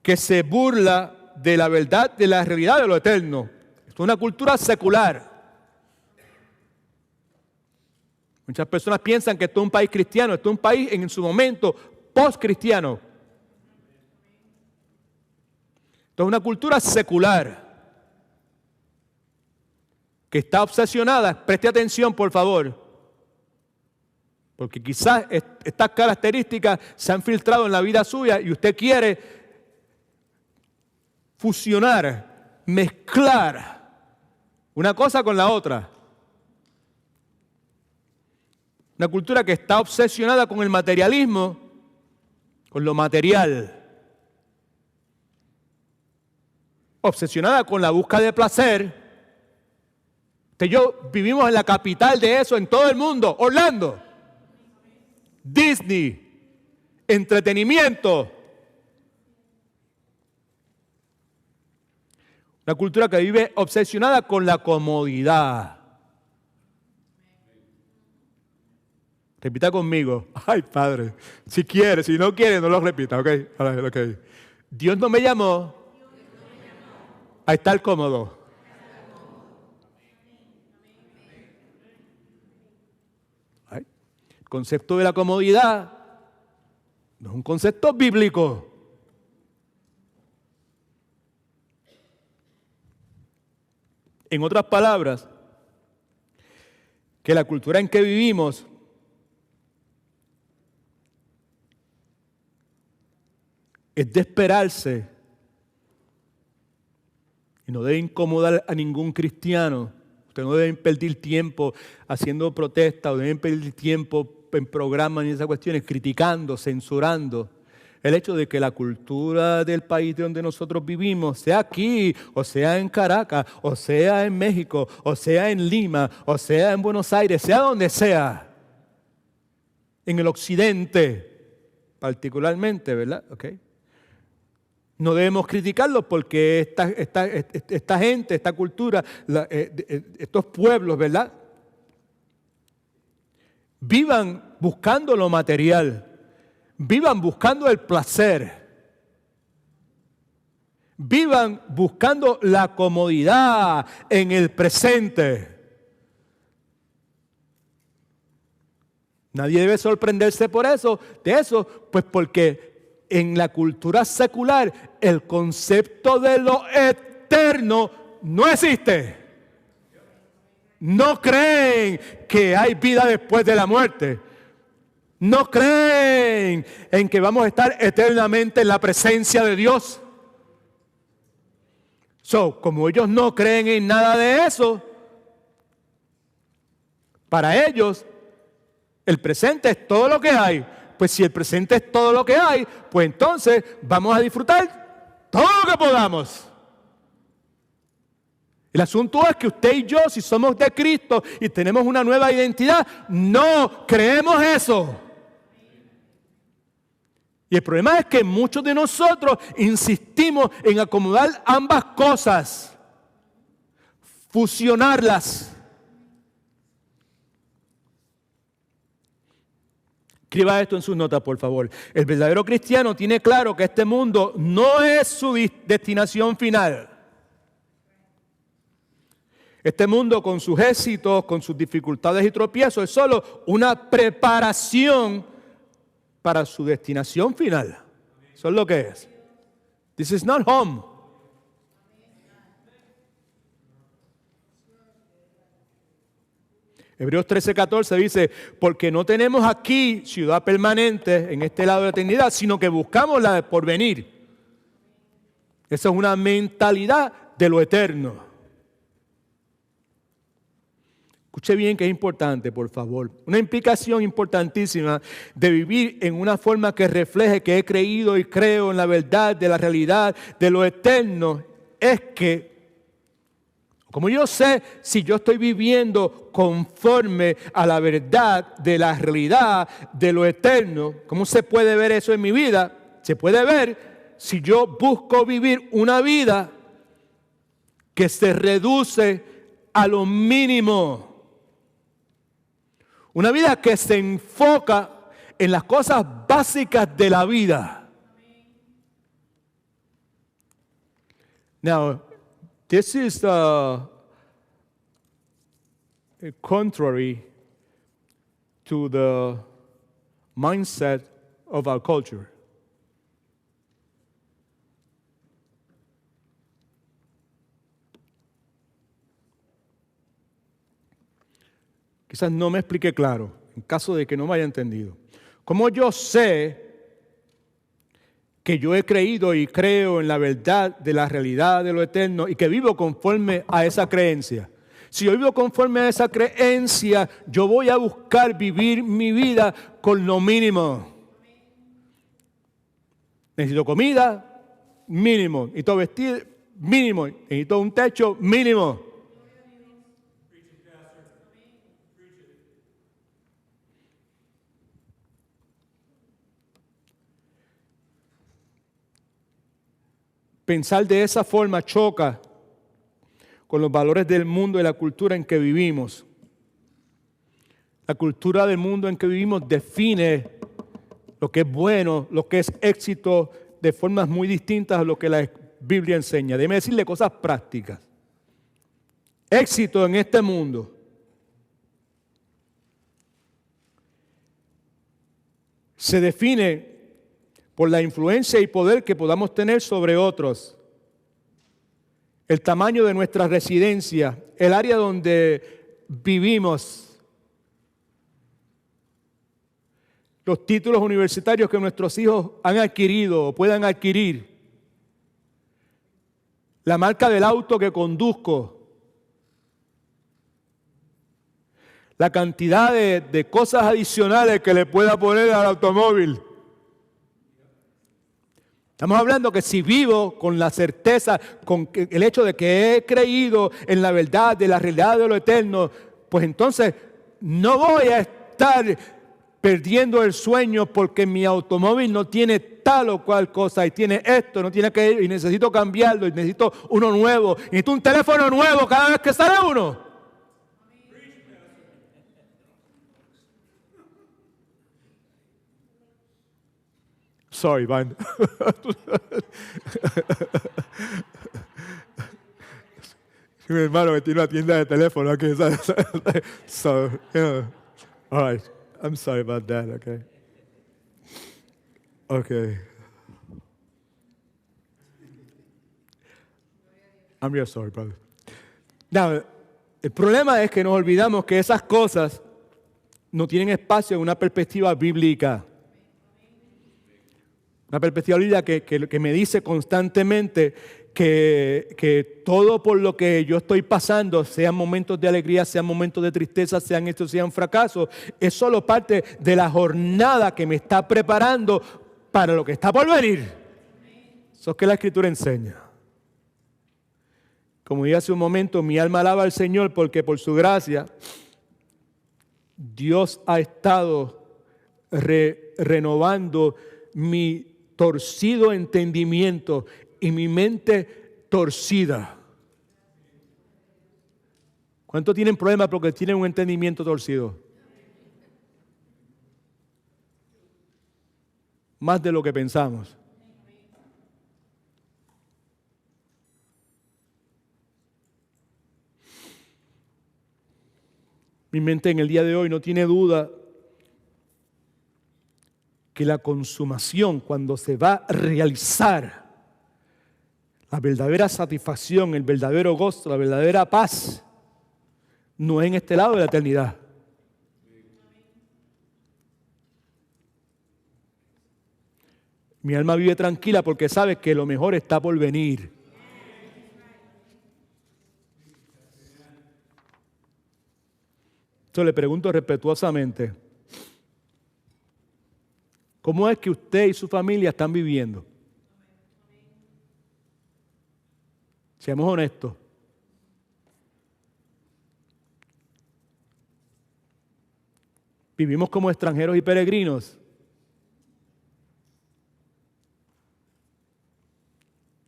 que se burla de la verdad, de la realidad de lo eterno. Es una cultura secular. Muchas personas piensan que esto es un país cristiano, esto es un país en su momento post-cristiano. Esto es una cultura secular que está obsesionada, preste atención por favor, porque quizás estas características se han filtrado en la vida suya y usted quiere fusionar, mezclar una cosa con la otra. Una cultura que está obsesionada con el materialismo, con lo material. Obsesionada con la búsqueda de placer. Usted y yo vivimos en la capital de eso en todo el mundo, Orlando. Disney, entretenimiento. Una cultura que vive obsesionada con la comodidad. Repita conmigo. Ay, Padre, si quiere, si no quiere, no lo repita, ¿ok? Okay. Dios no me llamó a estar cómodo. El concepto de la comodidad no es un concepto bíblico. En otras palabras, que la cultura en que vivimos es de esperarse y no debe incomodar a ningún cristiano. Ustedes no deben perder tiempo haciendo protestas o deben perder tiempo en programas y esas cuestiones, criticando, censurando el hecho de que la cultura del país de donde nosotros vivimos, sea aquí, o sea en Caracas, o sea en México, o sea en Lima, o sea en Buenos Aires, sea donde sea, en el occidente particularmente, ¿verdad? Okay. No debemos criticarlos porque esta gente, esta cultura, estos pueblos, ¿verdad? Vivan buscando lo material, vivan buscando el placer, Vivan buscando la comodidad en el presente. Nadie debe sorprenderse de eso, pues porque en la cultura secular el concepto de lo eterno no existe. No creen que hay vida después de la muerte. No creen en que vamos a estar eternamente en la presencia de Dios. Como ellos no creen en nada de eso, para ellos el presente es todo lo que hay. Pues si el presente es todo lo que hay, pues entonces vamos a disfrutar todo lo que podamos. El asunto es que usted y yo, si somos de Cristo y tenemos una nueva identidad, no creemos eso. Y el problema es que muchos de nosotros insistimos en acomodar ambas cosas, fusionarlas. Escriba esto en sus notas, por favor. El verdadero cristiano tiene claro que este mundo no es su destinación final. Este mundo, con sus éxitos, con sus dificultades y tropiezos, es solo una preparación para su destinación final. Eso es lo que es. This is not home. Hebreos 13:14 dice, porque no tenemos aquí ciudad permanente en este lado de la eternidad, sino que buscamos la de porvenir. Esa es una mentalidad de lo eterno. Escuche bien que es importante, por favor. Una implicación importantísima de vivir en una forma que refleje que he creído y creo en la verdad de la realidad de lo eterno es que, como yo sé si yo estoy viviendo conforme a la verdad de la realidad de lo eterno, ¿cómo se puede ver eso en mi vida? Se puede ver si yo busco vivir una vida que se reduce a lo mínimo. Una vida que se enfoca en las cosas básicas de la vida. Now, this is contrary to the mindset of our culture. Quizás no me expliqué claro, en caso de que no me haya entendido. ¿Cómo yo sé que yo he creído y creo en la verdad de la realidad de lo eterno y que vivo conforme a esa creencia? Si yo vivo conforme a esa creencia, yo voy a buscar vivir mi vida con lo mínimo. Necesito comida, mínimo. Necesito vestir, mínimo. Necesito un techo, mínimo. Pensar de esa forma choca con los valores del mundo y la cultura en que vivimos. La cultura del mundo en que vivimos define lo que es bueno, lo que es éxito, de formas muy distintas a lo que la Biblia enseña. Déjeme decirle cosas prácticas. Éxito en este mundo se define por la influencia y poder que podamos tener sobre otros, el tamaño de nuestra residencia, el área donde vivimos, los títulos universitarios que nuestros hijos han adquirido o puedan adquirir, la marca del auto que conduzco, la cantidad de cosas adicionales que le pueda poner al automóvil. Estamos hablando que si vivo con la certeza, con el hecho de que he creído en la verdad de la realidad de lo eterno, pues entonces no voy a estar perdiendo el sueño porque mi automóvil no tiene tal o cual cosa y tiene esto, no tiene aquello y necesito cambiarlo y necesito uno nuevo, y necesito un teléfono nuevo cada vez que sale uno. Sorry, Van. Mi hermano que tiene una tienda de teléfono aquí. So, all right. I'm sorry about that, okay? Okay. I'm real sorry, brother. Now, el problema es que nos olvidamos que esas cosas no tienen espacio en una perspectiva bíblica. Una perspectiva bíblica que me dice constantemente que todo por lo que yo estoy pasando, sean momentos de alegría, sean momentos de tristeza, sean estos, sean fracasos, es solo parte de la jornada que me está preparando para lo que está por venir. Eso es que la Escritura enseña. Como dije hace un momento, mi alma alaba al Señor porque por su gracia Dios ha estado renovando mi torcido entendimiento y mi mente torcida. ¿Cuántos tienen problemas porque tienen un entendimiento torcido? Más de lo que pensamos. Mi mente en el día de hoy no tiene duda que la consumación, cuando se va a realizar, la verdadera satisfacción, el verdadero gozo, la verdadera paz, no es en este lado de la eternidad. Mi alma vive tranquila porque sabe que lo mejor está por venir. Entonces le pregunto respetuosamente, ¿cómo es que usted y su familia están viviendo? Seamos honestos. ¿Vivimos como extranjeros y peregrinos?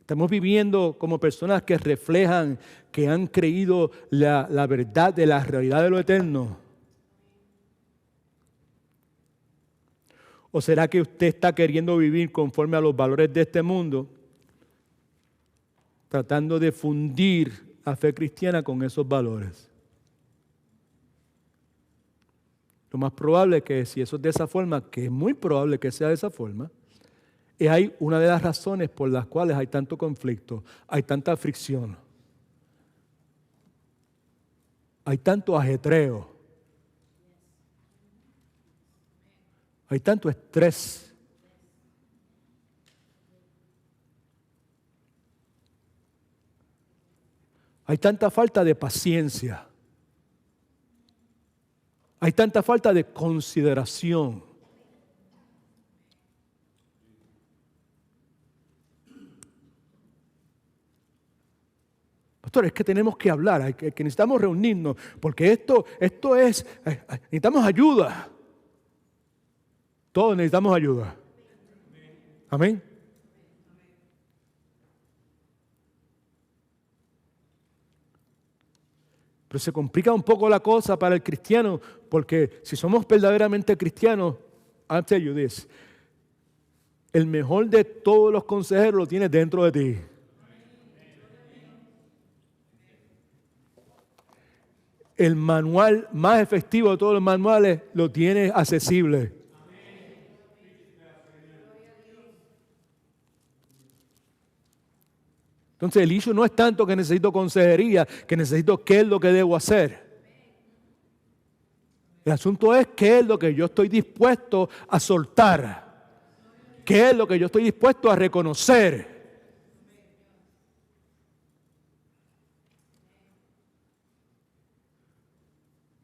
Estamos viviendo como personas que reflejan, que han creído la verdad de la realidad de lo eterno. ¿O será que usted está queriendo vivir conforme a los valores de este mundo, tratando de fundir la fe cristiana con esos valores? Lo más probable es que si eso es de esa forma, que es muy probable que sea de esa forma, es ahí una de las razones por las cuales hay tanto conflicto, hay tanta fricción, hay tanto ajetreo, hay tanto estrés. Hay tanta falta de paciencia, hay tanta falta de consideración. Pastor, es que tenemos que hablar, que necesitamos reunirnos, porque esto es, necesitamos ayuda. Todos necesitamos ayuda. Amén. Pero se complica un poco la cosa para el cristiano, porque si somos verdaderamente cristianos, I'll tell you this, el mejor de todos los consejeros lo tienes dentro de ti. El manual más efectivo de todos los manuales lo tienes accesible. Entonces el issue no es tanto que necesito consejería, que necesito qué es lo que debo hacer. El asunto es qué es lo que yo estoy dispuesto a soltar, qué es lo que yo estoy dispuesto a reconocer.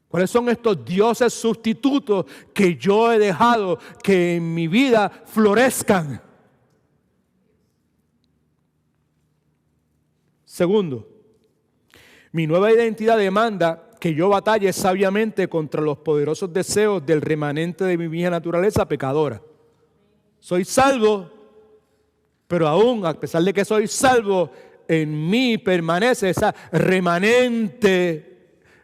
¿Cuáles son estos dioses sustitutos que yo he dejado que en mi vida florezcan? Segundo, mi nueva identidad demanda que yo batalle sabiamente contra los poderosos deseos del remanente de mi vieja naturaleza pecadora. Soy salvo, pero aún a pesar de que soy salvo, en mí permanece esa remanente,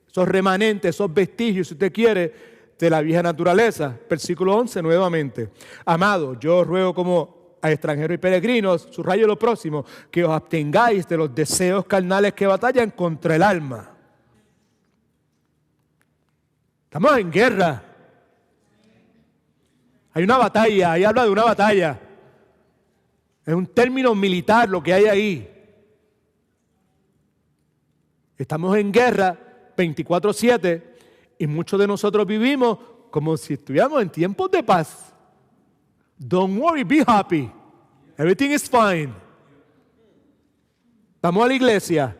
esos remanentes, esos vestigios, si usted quiere, de la vieja naturaleza. Versículo 11 nuevamente. Amado, yo ruego como a extranjeros y peregrinos, subrayo lo próximo, que os abstengáis de los deseos carnales que batallan contra el alma. Estamos en guerra. Hay una batalla, ahí habla de una batalla. Es un término militar lo que hay ahí. Estamos en guerra 24/7 y muchos de nosotros vivimos como si estuviéramos en tiempos de paz. Don't worry, be happy. Everything is fine. Vamos a la iglesia,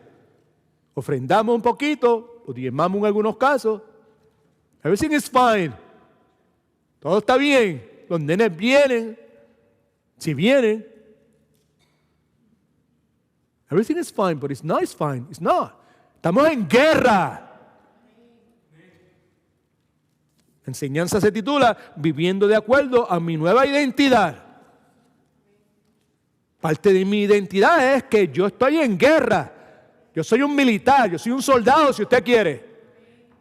ofrendamos un poquito, o diezmamos en algunos casos. Everything is fine. Todo está bien. Los nenes vienen, si vienen. Everything is fine, but it's not fine. It's not. Estamos en guerra. La enseñanza se titula Viviendo de acuerdo a mi nueva identidad. Parte de mi identidad es que yo estoy en guerra. Yo soy un militar, yo soy un soldado, si usted quiere.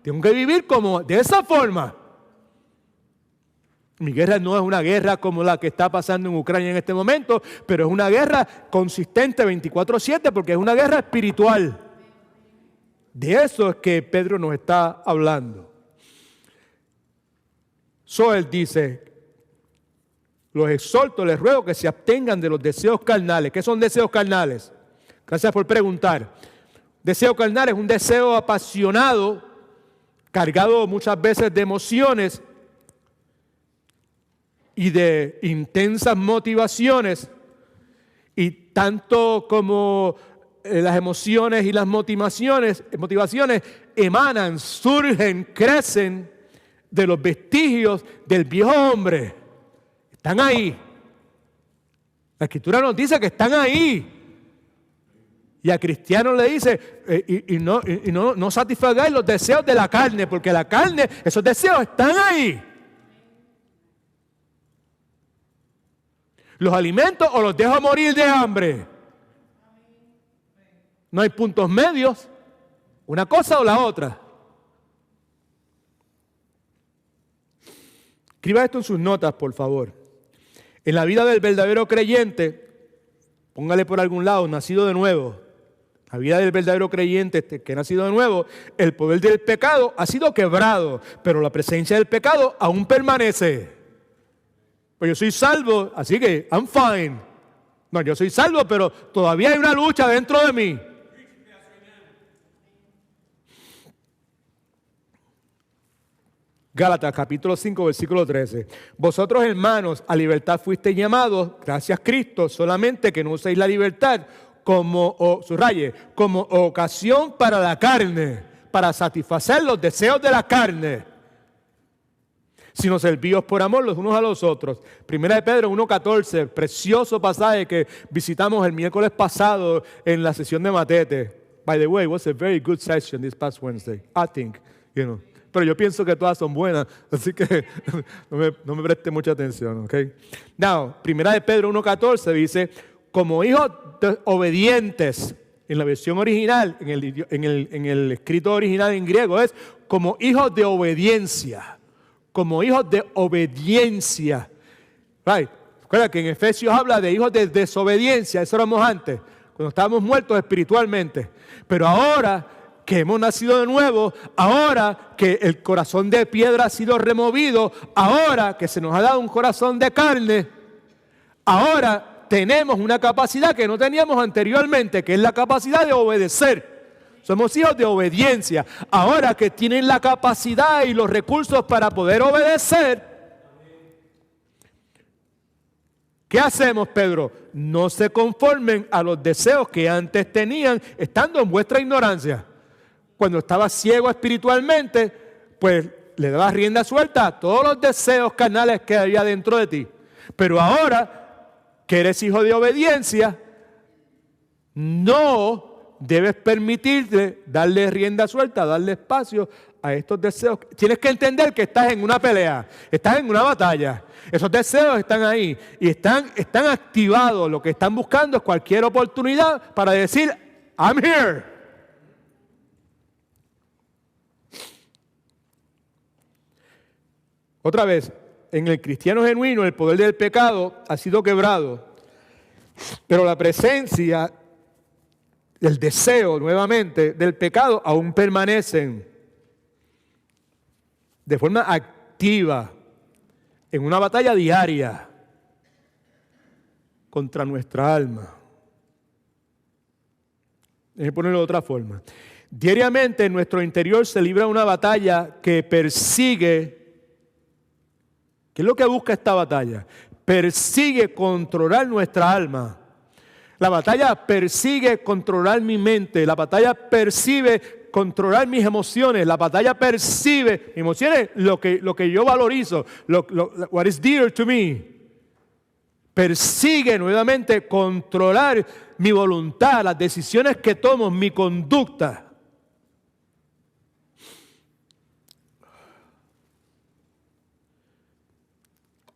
Tengo que vivir como de esa forma. Mi guerra no es una guerra como la que está pasando en Ucrania en este momento, pero es una guerra consistente 24/7 porque es una guerra espiritual. De eso es que Pedro nos está hablando. Él dice, los exhorto, les ruego que se abstengan de los deseos carnales. ¿Qué son deseos carnales? Gracias por preguntar. Deseo carnal es un deseo apasionado, cargado muchas veces de emociones y de intensas motivaciones, y tanto como las emociones y las motivaciones emanan, surgen, crecen de los vestigios del viejo hombre. Están ahí. La Escritura nos dice que están ahí. Y a cristianos le dice, no satisfagáis los deseos de la carne, porque la carne, esos deseos están ahí. ¿Los alimento o los dejo morir de hambre? No hay puntos medios, una cosa o la otra. Escriba esto en sus notas, por favor. En la vida del verdadero creyente, póngale por algún lado, nacido de nuevo. La vida del verdadero creyente que ha nacido de nuevo, el poder del pecado ha sido quebrado, pero la presencia del pecado aún permanece. Pues yo soy salvo, así que I'm fine. No, yo soy salvo, pero todavía hay una lucha dentro de mí. Gálatas capítulo 5, versículo 13. Vosotros, hermanos, a libertad fuisteis llamados, gracias a Cristo, solamente que no uséis la libertad como ocasión para la carne, para satisfacer los deseos de la carne, sino servíos por amor los unos a los otros. Primera de Pedro 1:14, precioso pasaje que visitamos el miércoles pasado en la sesión de Matete. By the way, it was a very good session this past Wednesday, I think, Pero yo pienso que todas son buenas, así que no me preste mucha atención, ¿ok? Now, Primera de Pedro 1:14 dice, como hijos obedientes, en la versión original, en el escrito original en griego es como hijos de obediencia, como hijos de obediencia. Right. Recuerda que en Efesios habla de hijos de desobediencia, eso éramos antes, cuando estábamos muertos espiritualmente, pero ahora que hemos nacido de nuevo, ahora que el corazón de piedra ha sido removido, ahora que se nos ha dado un corazón de carne, ahora tenemos una capacidad que no teníamos anteriormente, que es la capacidad de obedecer. Somos hijos de obediencia. Ahora que tienen la capacidad y los recursos para poder obedecer, ¿qué hacemos, Pedro? No se conformen a los deseos que antes tenían, estando en vuestra ignorancia. Cuando estabas ciego espiritualmente, pues le dabas rienda suelta a todos los deseos carnales que había dentro de ti. Pero ahora que eres hijo de obediencia, no debes permitirte darle rienda suelta, darle espacio a estos deseos. Tienes que entender que estás en una pelea, estás en una batalla. Esos deseos están ahí y están activados. Lo que están buscando es cualquier oportunidad para decir, I'm here. Otra vez, en el cristiano genuino el poder del pecado ha sido quebrado, Pero la presencia, el deseo nuevamente del pecado aún permanecen de forma activa en una batalla diaria contra nuestra alma. Déjenme ponerlo de otra forma. Diariamente en nuestro interior se libra una batalla que persigue. ¿Qué es lo que busca esta batalla? Persigue controlar nuestra alma. La batalla persigue controlar mi mente. La batalla persigue controlar mis emociones. La batalla persigue emociones, lo que yo valorizo, what is dear to me. Persigue nuevamente controlar mi voluntad, las decisiones que tomo, mi conducta.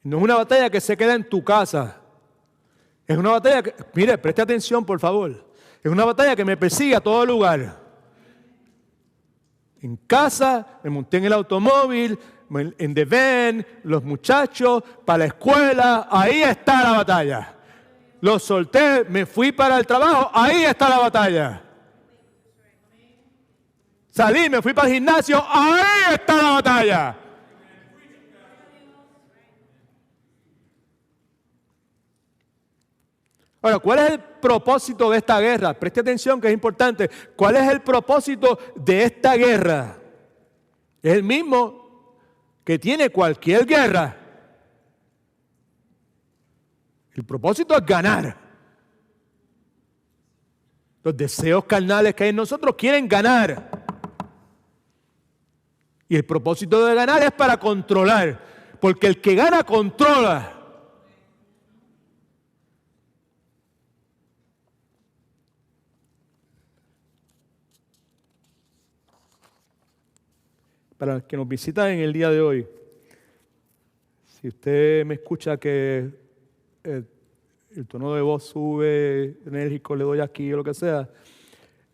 No es una batalla que se queda en tu casa. Es una batalla que, mire, preste atención por favor. Es una batalla que me persigue a todo lugar. En casa, me monté en el automóvil, en the van, los muchachos, para la escuela, ahí está la batalla. Los solté, me fui para el trabajo, ahí está la batalla. Salí, me fui para el gimnasio, ahí está la batalla. Ahora, ¿cuál es el propósito de esta guerra? Preste atención que es importante. ¿Cuál es el propósito de esta guerra? Es el mismo que tiene cualquier guerra. El propósito es ganar. Los deseos carnales que hay en nosotros quieren ganar. Y el propósito de ganar es para controlar. Porque el que gana, controla. Para los que nos visitan en el día de hoy, si usted me escucha que el tono de voz sube, enérgico, le doy aquí o lo que sea,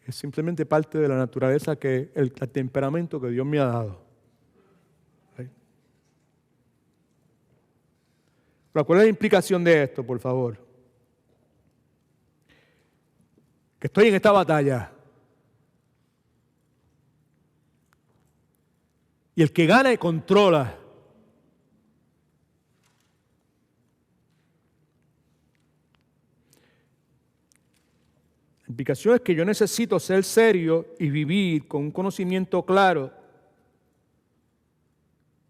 es simplemente parte de la naturaleza, el temperamento que Dios me ha dado. ¿Sí? Pero ¿cuál es la implicación de esto, por favor? Que estoy en esta batalla. Y el que gana y controla. La implicación es que yo necesito ser serio y vivir con un conocimiento claro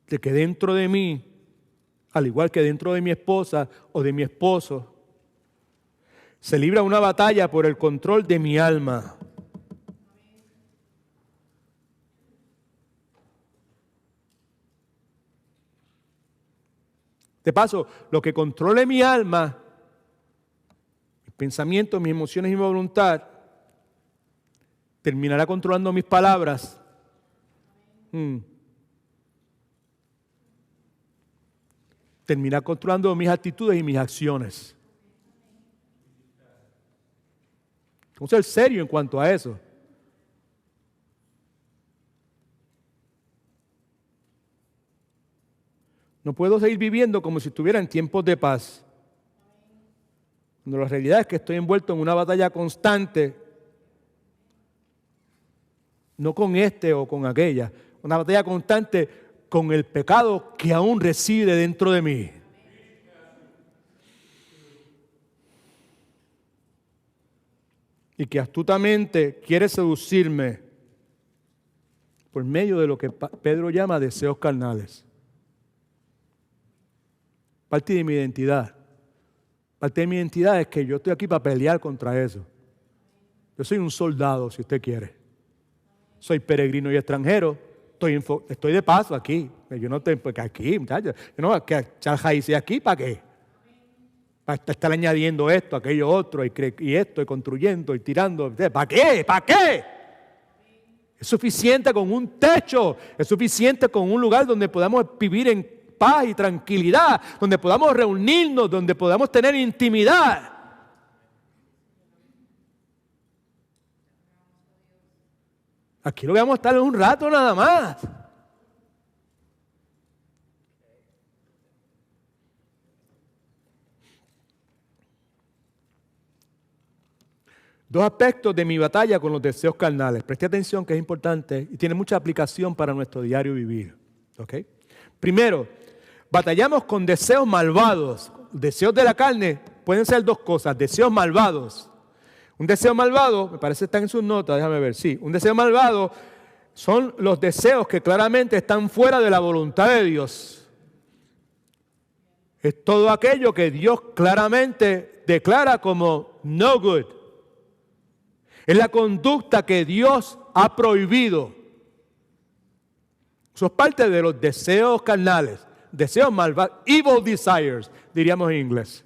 de que dentro de mí, al igual que dentro de mi esposa o de mi esposo, se libra una batalla por el control de mi alma. De paso, lo que controle mi alma, mis pensamientos, mis emociones y mi voluntad, terminará controlando mis palabras. Terminará controlando mis actitudes y mis acciones. Vamos a ser serios en cuanto a eso. No puedo seguir viviendo como si estuviera en tiempos de paz. Cuando la realidad es que estoy envuelto en una batalla constante, no con este o con aquella, una batalla constante con el pecado que aún reside dentro de mí. Y que astutamente quiere seducirme por medio de lo que Pedro llama deseos carnales. Parte de mi identidad. Parte de mi identidad es que yo estoy aquí para pelear contra eso. Yo soy un soldado, si usted quiere. Soy peregrino y extranjero. Estoy de paso aquí. Yo no estoy porque aquí, muchachos. Yo no que echar raíces aquí, ¿para qué? Para estar añadiendo esto, aquello otro, y esto, y construyendo, y tirando. ¿Para qué? ¿Para qué? Es suficiente con un techo. Es suficiente con un lugar donde podamos vivir en paz y tranquilidad, donde podamos reunirnos, donde podamos tener intimidad. Aquí lo vamos a estar un rato nada más. Dos aspectos de mi batalla con los deseos carnales. Preste atención que es importante y tiene mucha aplicación para nuestro diario vivir. ¿Ok? Primero, batallamos con deseos malvados. Deseos de la carne pueden ser dos cosas. Deseos malvados. Un deseo malvado, me parece que está en sus notas, déjame ver. Sí, un deseo malvado son los deseos que claramente están fuera de la voluntad de Dios. Es todo aquello que Dios claramente declara como no good. Es la conducta que Dios ha prohibido. Eso es parte de los deseos carnales, deseos malvados, evil desires, diríamos en inglés.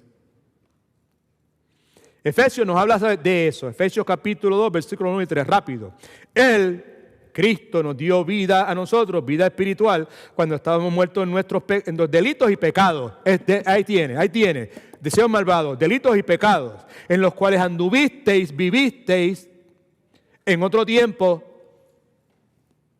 Efesios nos habla de eso, Efesios capítulo 2, versículos 1 y 3, rápido. Cristo nos dio vida a nosotros, vida espiritual, cuando estábamos muertos en los delitos y pecados. Ahí tiene, deseos malvados, delitos y pecados, en los cuales anduvisteis, vivisteis en otro tiempo,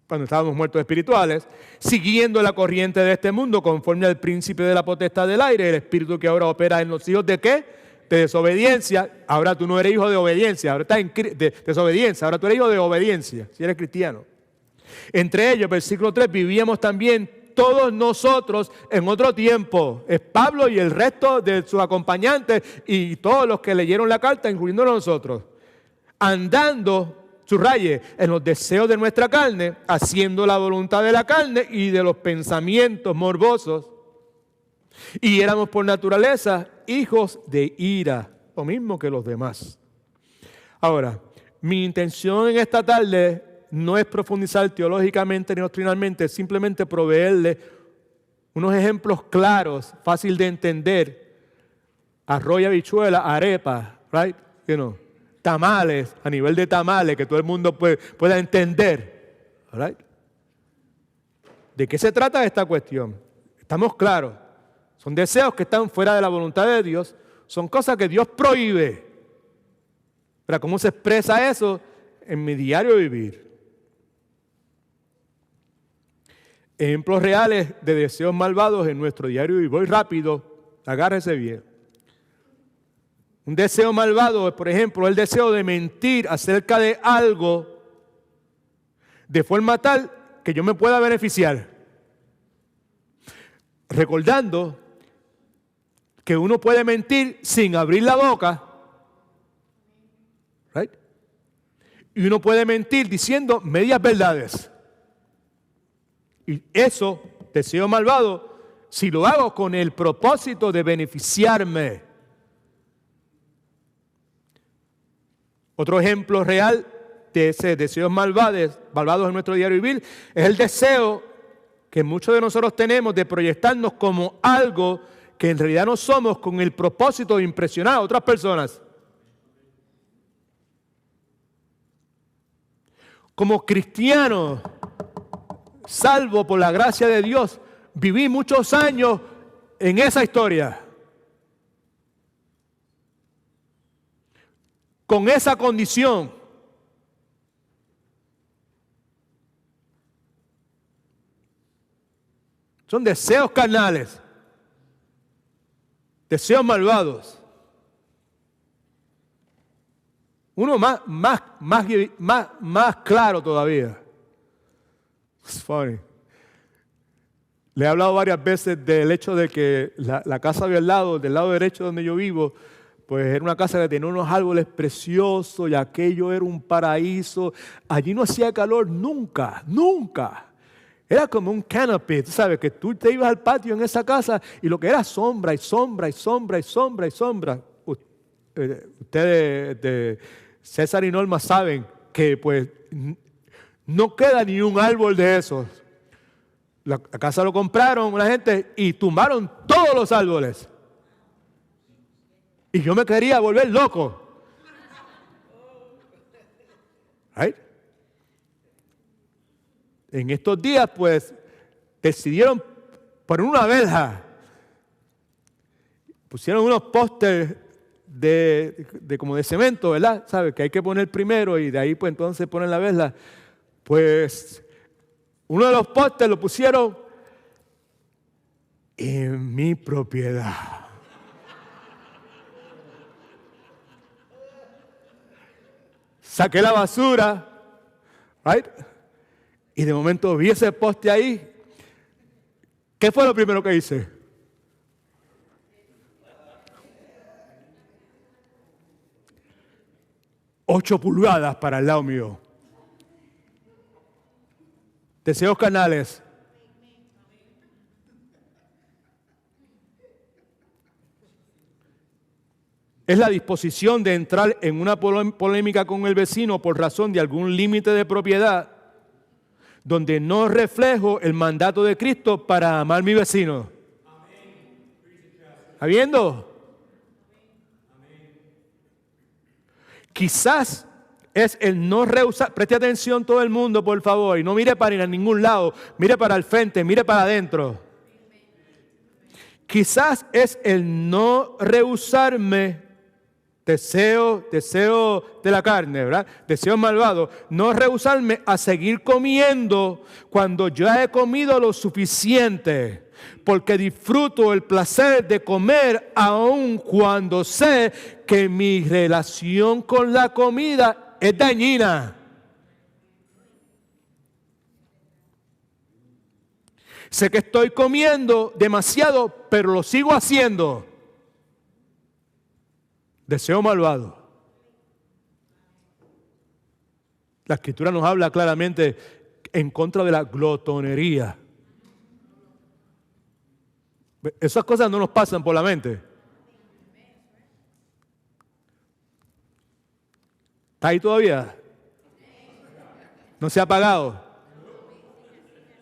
cuando estábamos muertos espirituales, siguiendo la corriente de este mundo, conforme al príncipe de la potestad del aire, el espíritu que ahora opera en los hijos de ¿qué? De desobediencia. Ahora tú no eres hijo de obediencia, ahora estás de desobediencia, ahora tú eres hijo de obediencia, si eres cristiano. Entre ellos, versículo 3, vivíamos también todos nosotros en otro tiempo. Es Pablo y el resto de sus acompañantes y todos los que leyeron la carta, incluyendo nosotros, andando, subraye, en los deseos de nuestra carne, haciendo la voluntad de la carne y de los pensamientos morbosos. Y éramos por naturaleza hijos de ira, lo mismo que los demás. Ahora, mi intención en esta tarde no es profundizar teológicamente ni doctrinalmente, es simplemente proveerle unos ejemplos claros, fácil de entender. Arroz y habichuela, arepa, right? Tamales, a nivel de tamales, que todo el mundo pueda entender. Right? ¿De qué se trata esta cuestión? Estamos claros. Son deseos que están fuera de la voluntad de Dios. Son cosas que Dios prohíbe. Pero ¿cómo se expresa eso en mi diario vivir? Ejemplos reales de deseos malvados en nuestro diario vivir. Voy rápido, agárrese bien. Un deseo malvado, por ejemplo, el deseo de mentir acerca de algo de forma tal que yo me pueda beneficiar. Recordando que uno puede mentir sin abrir la boca, right? Y uno puede mentir diciendo medias verdades. Y eso, deseo malvado, si lo hago con el propósito de beneficiarme. Otro ejemplo real de ese deseo malvados en nuestro diario vivir es el deseo que muchos de nosotros tenemos de proyectarnos como algo que en realidad no somos, con el propósito de impresionar a otras personas. Como cristiano, salvo por la gracia de Dios, viví muchos años en esa historia. Con esa condición. Son deseos carnales. Deseos malvados. Uno más claro todavía. It's funny. Le he hablado varias veces del hecho de que la casa del lado derecho donde yo vivo, pues era una casa que tenía unos árboles preciosos y aquello era un paraíso. Allí no hacía calor nunca, nunca. Era como un canopy, tú sabes, que tú te ibas al patio en esa casa y lo que era sombra y sombra y sombra y sombra y sombra. Ustedes de César y Norma saben que pues no queda ni un árbol de esos. La casa lo compraron una gente y tumbaron todos los árboles. Y yo me quería volver loco. Right? En estos días, pues, decidieron poner una verja. Pusieron unos postes como de cemento, ¿verdad? ¿Sabes? Que hay que poner primero y de ahí, pues, entonces ponen la verja. Pues, uno de los postes lo pusieron en mi propiedad. saqué la basura, right? Y de momento vi ese poste ahí. ¿Qué fue lo primero que hice? Ocho pulgadas para el lado mío. Deseos carnales. Es la disposición de entrar en una polémica con el vecino por razón de algún límite de propiedad donde no reflejo el mandato de Cristo para amar a mi vecino. ¿Está viendo? Quizás es el no rehusar. Preste atención todo el mundo, por favor, y no mire para ir a ningún lado, mire para el frente, mire para adentro. Quizás es el no rehusarme. Deseo de la carne, ¿verdad? Deseo malvado. No rehusarme a seguir comiendo cuando ya he comido lo suficiente. Porque disfruto el placer de comer aun cuando sé que mi relación con la comida es dañina. Sé que estoy comiendo demasiado, pero lo sigo haciendo. Deseo malvado. La Escritura nos habla claramente en contra de la glotonería. Esas cosas no nos pasan por la mente. ¿Está ahí todavía? No se ha apagado.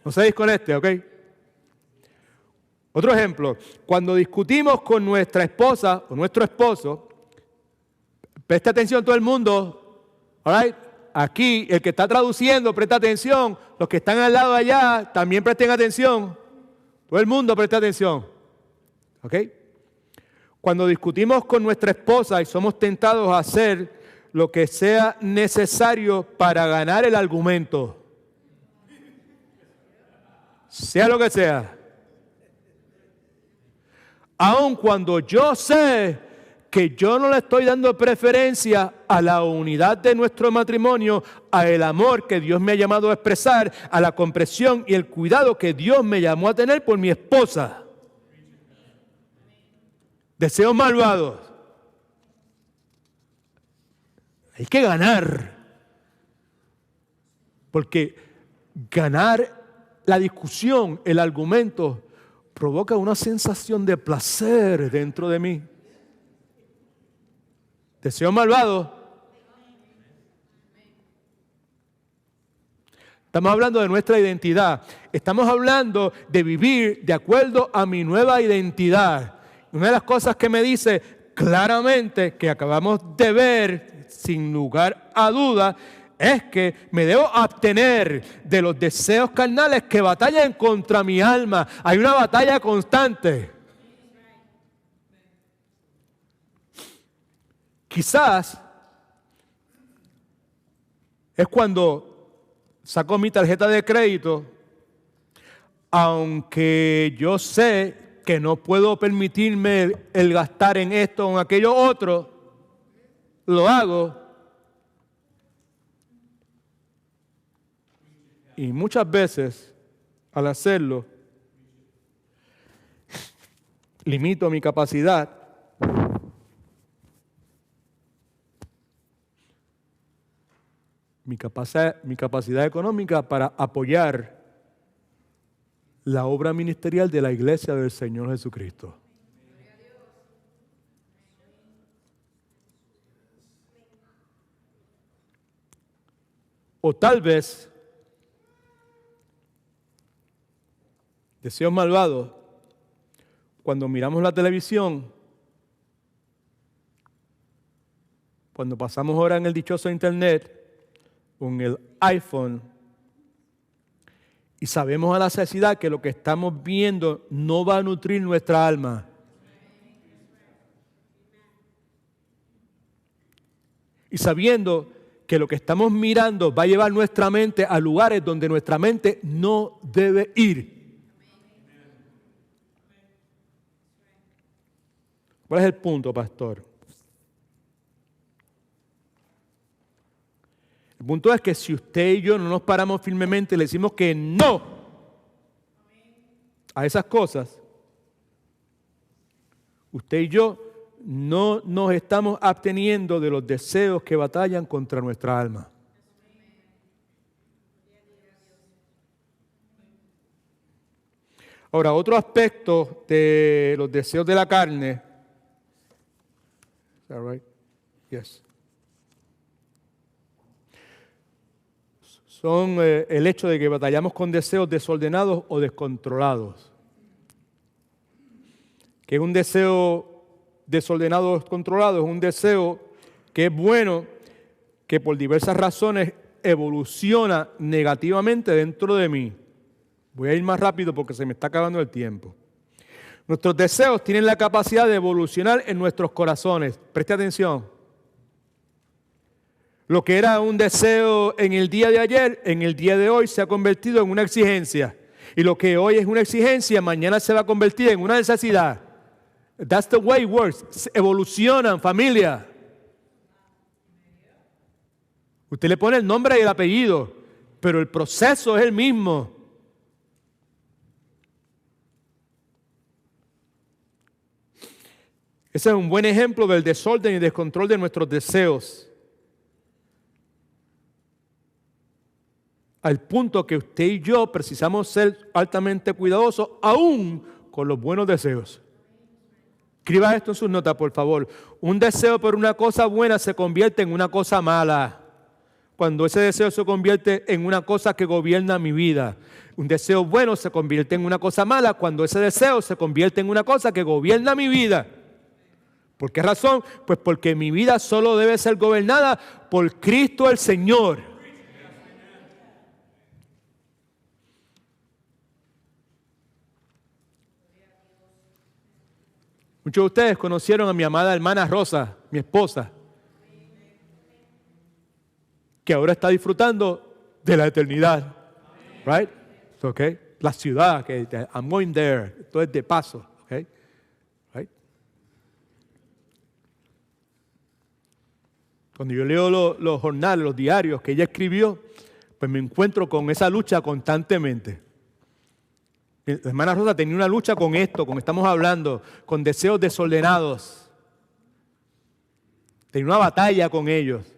No se desconecte, ¿ok? Otro ejemplo. Cuando discutimos con nuestra esposa o nuestro esposo, presta atención todo el mundo, all right? Aquí, el que está traduciendo, presta atención. Los que están al lado de allá, también presten atención. Todo el mundo presta atención. ¿Ok? Cuando discutimos con nuestra esposa y somos tentados a hacer lo que sea necesario para ganar el argumento, sea lo que sea, aun cuando yo sé que yo no le estoy dando preferencia a la unidad de nuestro matrimonio, a el amor que Dios me ha llamado a expresar, a la comprensión y el cuidado que Dios me llamó a tener por mi esposa. Deseos malvados. Hay que ganar. Porque ganar la discusión, el argumento, provoca una sensación de placer dentro de mí. Deseo malvado. Estamos hablando de nuestra identidad. Estamos hablando de vivir de acuerdo a mi nueva identidad. Una de las cosas que me dice claramente, que acabamos de ver sin lugar a duda, es que me debo abstener de los deseos carnales que batallan contra mi alma. Hay una batalla constante. Quizás es cuando saco mi tarjeta de crédito, aunque yo sé que no puedo permitirme el gastar en esto o en aquello otro, lo hago. Y muchas veces, al hacerlo, limito mi capacidad mi capacidad económica para apoyar la obra ministerial de la iglesia del Señor Jesucristo. O tal vez, deseos malvados, cuando miramos la televisión, cuando pasamos horas en el dichoso internet, con el iPhone, y sabemos a la necesidad que lo que estamos viendo no va a nutrir nuestra alma. Y sabiendo que lo que estamos mirando va a llevar nuestra mente a lugares donde nuestra mente no debe ir. ¿Cuál es el punto, pastor? El punto es que si usted y yo no nos paramos firmemente y le decimos que no a esas cosas, usted y yo no nos estamos absteniendo de los deseos que batallan contra nuestra alma. Ahora, otro aspecto de los deseos de la carne. Is that right? Yes. Son el hecho de que batallamos con deseos desordenados o descontrolados. Que un deseo desordenado o descontrolado es un deseo que es bueno, que por diversas razones evoluciona negativamente dentro de mí. Voy a ir más rápido porque se me está acabando el tiempo. Nuestros deseos tienen la capacidad de evolucionar en nuestros corazones. Preste atención. Lo que era un deseo en el día de ayer, en el día de hoy se ha convertido en una exigencia. Y lo que hoy es una exigencia, mañana se va a convertir en una necesidad. That's the way it works. Evolucionan, familia. Usted le pone el nombre y el apellido, pero el proceso es el mismo. Ese es un buen ejemplo del desorden y descontrol de nuestros deseos. Al punto que usted y yo precisamos ser altamente cuidadosos, aún con los buenos deseos. Escriba esto en sus notas, por favor. Un deseo por una cosa buena se convierte en una cosa mala. Cuando ese deseo se convierte en una cosa que gobierna mi vida. Un deseo bueno se convierte en una cosa mala cuando ese deseo se convierte en una cosa que gobierna mi vida. ¿Por qué razón? Pues porque mi vida solo debe ser gobernada por Cristo el Señor. Muchos de ustedes conocieron a mi amada hermana Rosa, mi esposa, que ahora está disfrutando de la eternidad. Right? Okay. La ciudad, que I'm going there, esto es de paso. Okay. Right? Cuando yo leo los jornales, los diarios que ella escribió, pues me encuentro con esa lucha constantemente. La hermana Rosa tenía una lucha con esto, con estamos hablando, con deseos desordenados. Tenía una batalla con ellos.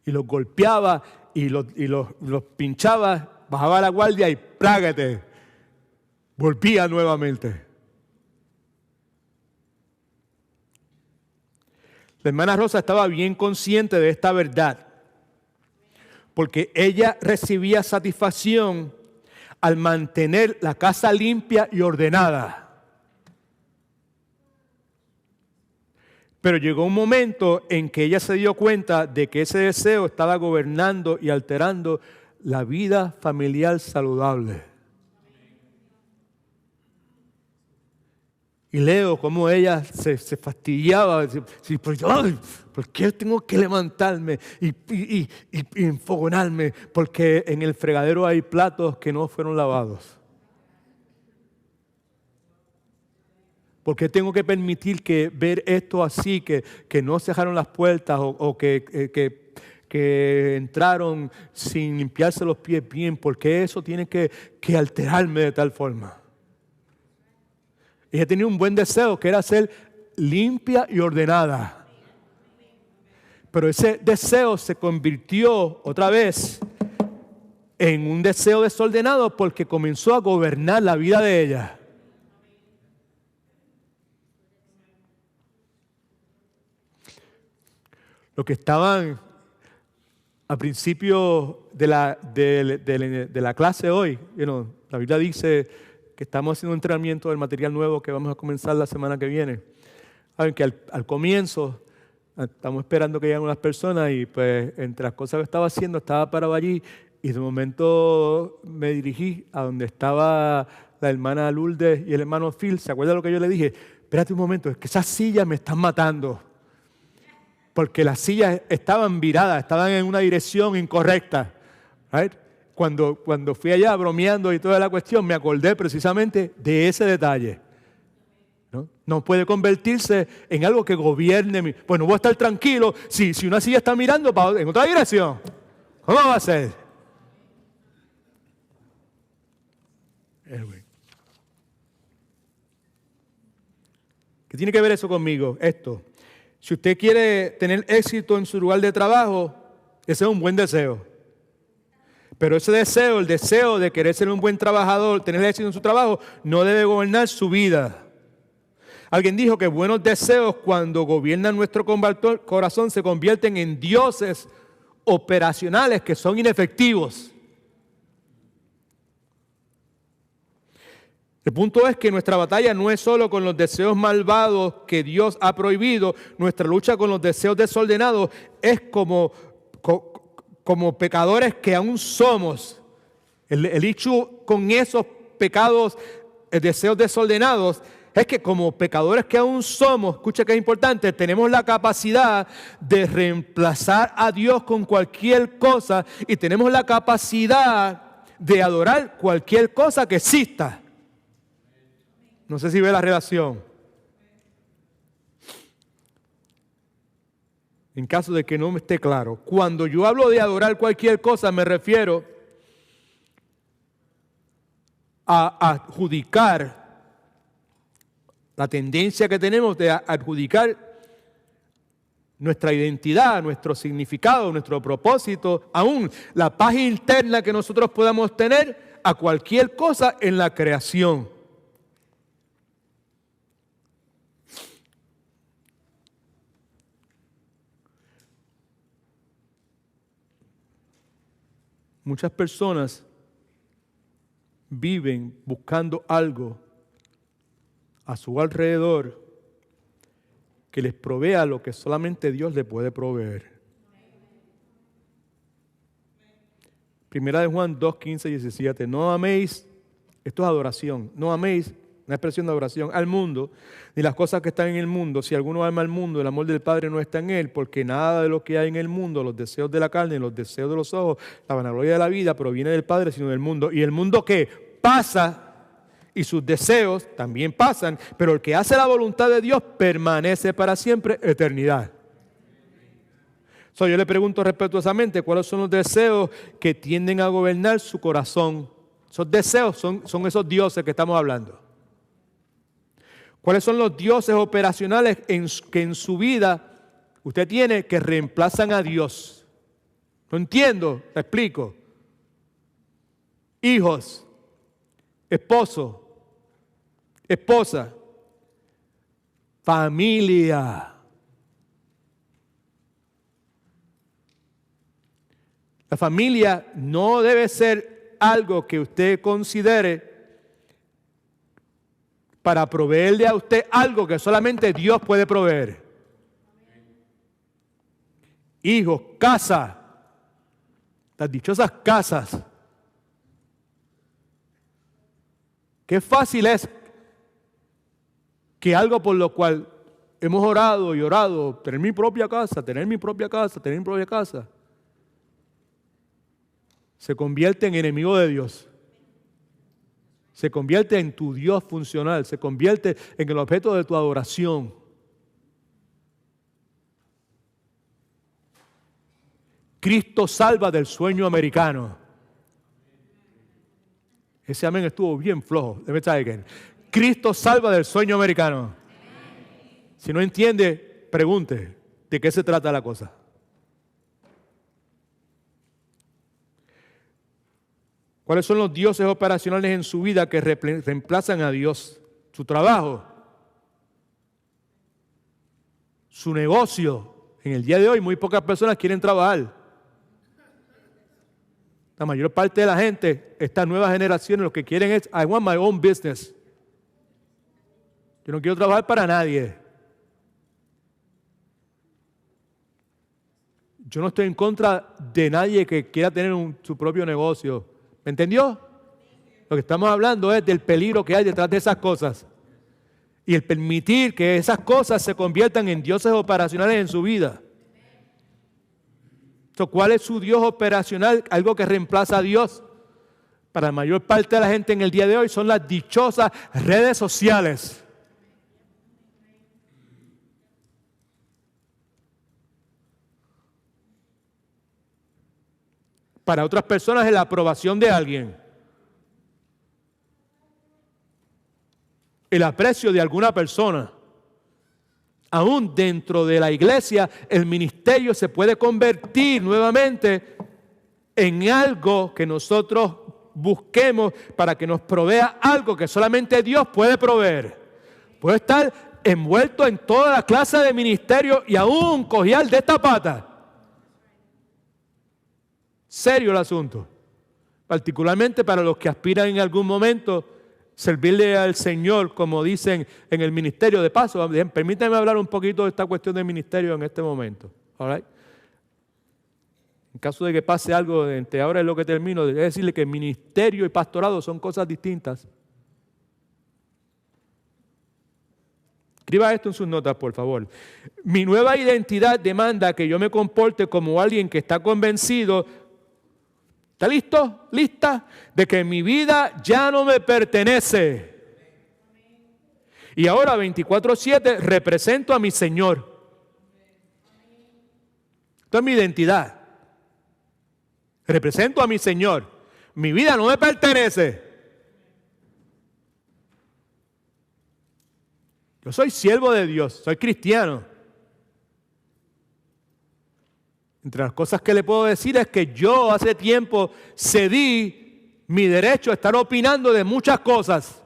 Y los golpeaba y los pinchaba, bajaba la guardia y plágate. Volvía nuevamente. La hermana Rosa estaba bien consciente de esta verdad, porque ella recibía satisfacción al mantener la casa limpia y ordenada. Pero llegó un momento en que ella se dio cuenta de que ese deseo estaba gobernando y alterando la vida familiar saludable. Y leo cómo ella se fastidiaba. ¿Por qué tengo que levantarme y enfogonarme? Porque en el fregadero hay platos que no fueron lavados. ¿Por qué tengo que permitir que ver esto así, que no cerraron las puertas o que entraron sin limpiarse los pies bien? ¿Por qué eso tiene que alterarme de tal forma? Ella tenía un buen deseo, que era ser limpia y ordenada. Pero ese deseo se convirtió otra vez en un deseo desordenado porque comenzó a gobernar la vida de ella. Los que estaban a principio de la clase hoy, la Biblia dice que estamos haciendo un entrenamiento del material nuevo que vamos a comenzar la semana que viene. Saben que al comienzo estamos esperando que lleguen unas personas y pues entre las cosas que estaba haciendo estaba parado allí y de momento me dirigí a donde estaba la hermana Lourdes y el hermano Phil. ¿Se acuerda lo que yo le dije? Espérate un momento, es que esas sillas me están matando. Porque las sillas estaban viradas, estaban en una dirección incorrecta. Right? Cuando fui allá bromeando y toda la cuestión, me acordé precisamente de ese detalle. ¿no? No puede convertirse en algo que gobierne mi... Bueno, voy a estar tranquilo si una silla está mirando en otra dirección. ¿Cómo va a ser? ¿Qué tiene que ver eso conmigo? Esto. Si usted quiere tener éxito en su lugar de trabajo, ese es un buen deseo. Pero ese deseo, el deseo de querer ser un buen trabajador, tener éxito en su trabajo, no debe gobernar su vida. Alguien dijo que buenos deseos, cuando gobiernan nuestro corazón, se convierten en dioses operacionales que son inefectivos. El punto es que nuestra batalla no es solo con los deseos malvados que Dios ha prohibido. Nuestra lucha con los deseos desordenados es como pecadores que aún somos. El hecho con esos pecados, deseos desordenados, es que como pecadores que aún somos, escucha que es importante, tenemos la capacidad de reemplazar a Dios con cualquier cosa y tenemos la capacidad de adorar cualquier cosa que exista. No sé si ve la relación. En caso de que no me esté claro, cuando yo hablo de adorar cualquier cosa, me refiero a adjudicar la tendencia que tenemos de adjudicar nuestra identidad, nuestro significado, nuestro propósito, aún la paz interna que nosotros podamos tener a cualquier cosa en la creación. Muchas personas viven buscando algo a su alrededor que les provea lo que solamente Dios les puede proveer. Primera de Juan 2, 15 y 17. No améis, esto es adoración, no améis, una expresión de adoración, al mundo, ni las cosas que están en el mundo. Si alguno ama al mundo, el amor del Padre no está en él, porque nada de lo que hay en el mundo, los deseos de la carne, los deseos de los ojos, la vanagloria de la vida, proviene del Padre, sino del mundo. ¿Y el mundo qué? Pasa, y sus deseos también pasan, pero el que hace la voluntad de Dios permanece para siempre, eternidad. Yo le pregunto respetuosamente, ¿cuáles son los deseos que tienden a gobernar su corazón? Esos deseos son esos dioses que estamos hablando. ¿Cuáles son los dioses operacionales que en su vida usted tiene que reemplazan a Dios? No entiendo, te explico. Hijos, esposo, esposa, familia. La familia no debe ser algo que usted considere para proveerle a usted algo que solamente Dios puede proveer. Hijos, casa, las dichosas casas. Qué fácil es que algo por lo cual hemos orado y orado, tener mi propia casa, tener mi propia casa, tener mi propia casa, se convierte en enemigo de Dios. Se convierte en tu Dios funcional, se convierte en el objeto de tu adoración. Cristo salva del sueño americano. Ese amén estuvo bien flojo. Let me try again. Cristo salva del sueño americano. Si no entiende, pregunte de qué se trata la cosa. ¿Cuáles son los dioses operacionales en su vida que reemplazan a Dios? Su trabajo, su negocio. En el día de hoy muy pocas personas quieren trabajar. La mayor parte de la gente, estas nuevas generaciones, lo que quieren es, I want my own business. Yo no quiero trabajar para nadie. Yo no estoy en contra de nadie que quiera tener su propio negocio. ¿Me entendió? Lo que estamos hablando es del peligro que hay detrás de esas cosas. Y el permitir que esas cosas se conviertan en dioses operacionales en su vida. Entonces, ¿cuál es su Dios operacional? Algo que reemplaza a Dios. Para la mayor parte de la gente en el día de hoy son las dichosas redes sociales. Para otras personas es la aprobación de alguien. El aprecio de alguna persona. Aún dentro de la iglesia, el ministerio se puede convertir nuevamente en algo que nosotros busquemos para que nos provea algo que solamente Dios puede proveer. Puede estar envuelto en toda la clase de ministerio y aún cojear de esta pata. Serio el asunto. Particularmente para los que aspiran en algún momento servirle al Señor, como dicen en el ministerio. De paso, permítanme hablar un poquito de esta cuestión del ministerio en este momento. All right? En caso de que pase algo, entre ahora es lo que termino, debo decirle que ministerio y pastorado son cosas distintas. Escriba esto en sus notas, por favor. Mi nueva identidad demanda que yo me comporte como alguien que está convencido. ¿Está listo? ¿Lista? De que mi vida ya no me pertenece. Y ahora 24/7 represento a mi Señor. Esto es mi identidad. Represento a mi Señor. Mi vida no me pertenece. Yo soy siervo de Dios, soy cristiano. Entre las cosas que le puedo decir es que yo hace tiempo cedí mi derecho a estar opinando de muchas cosas.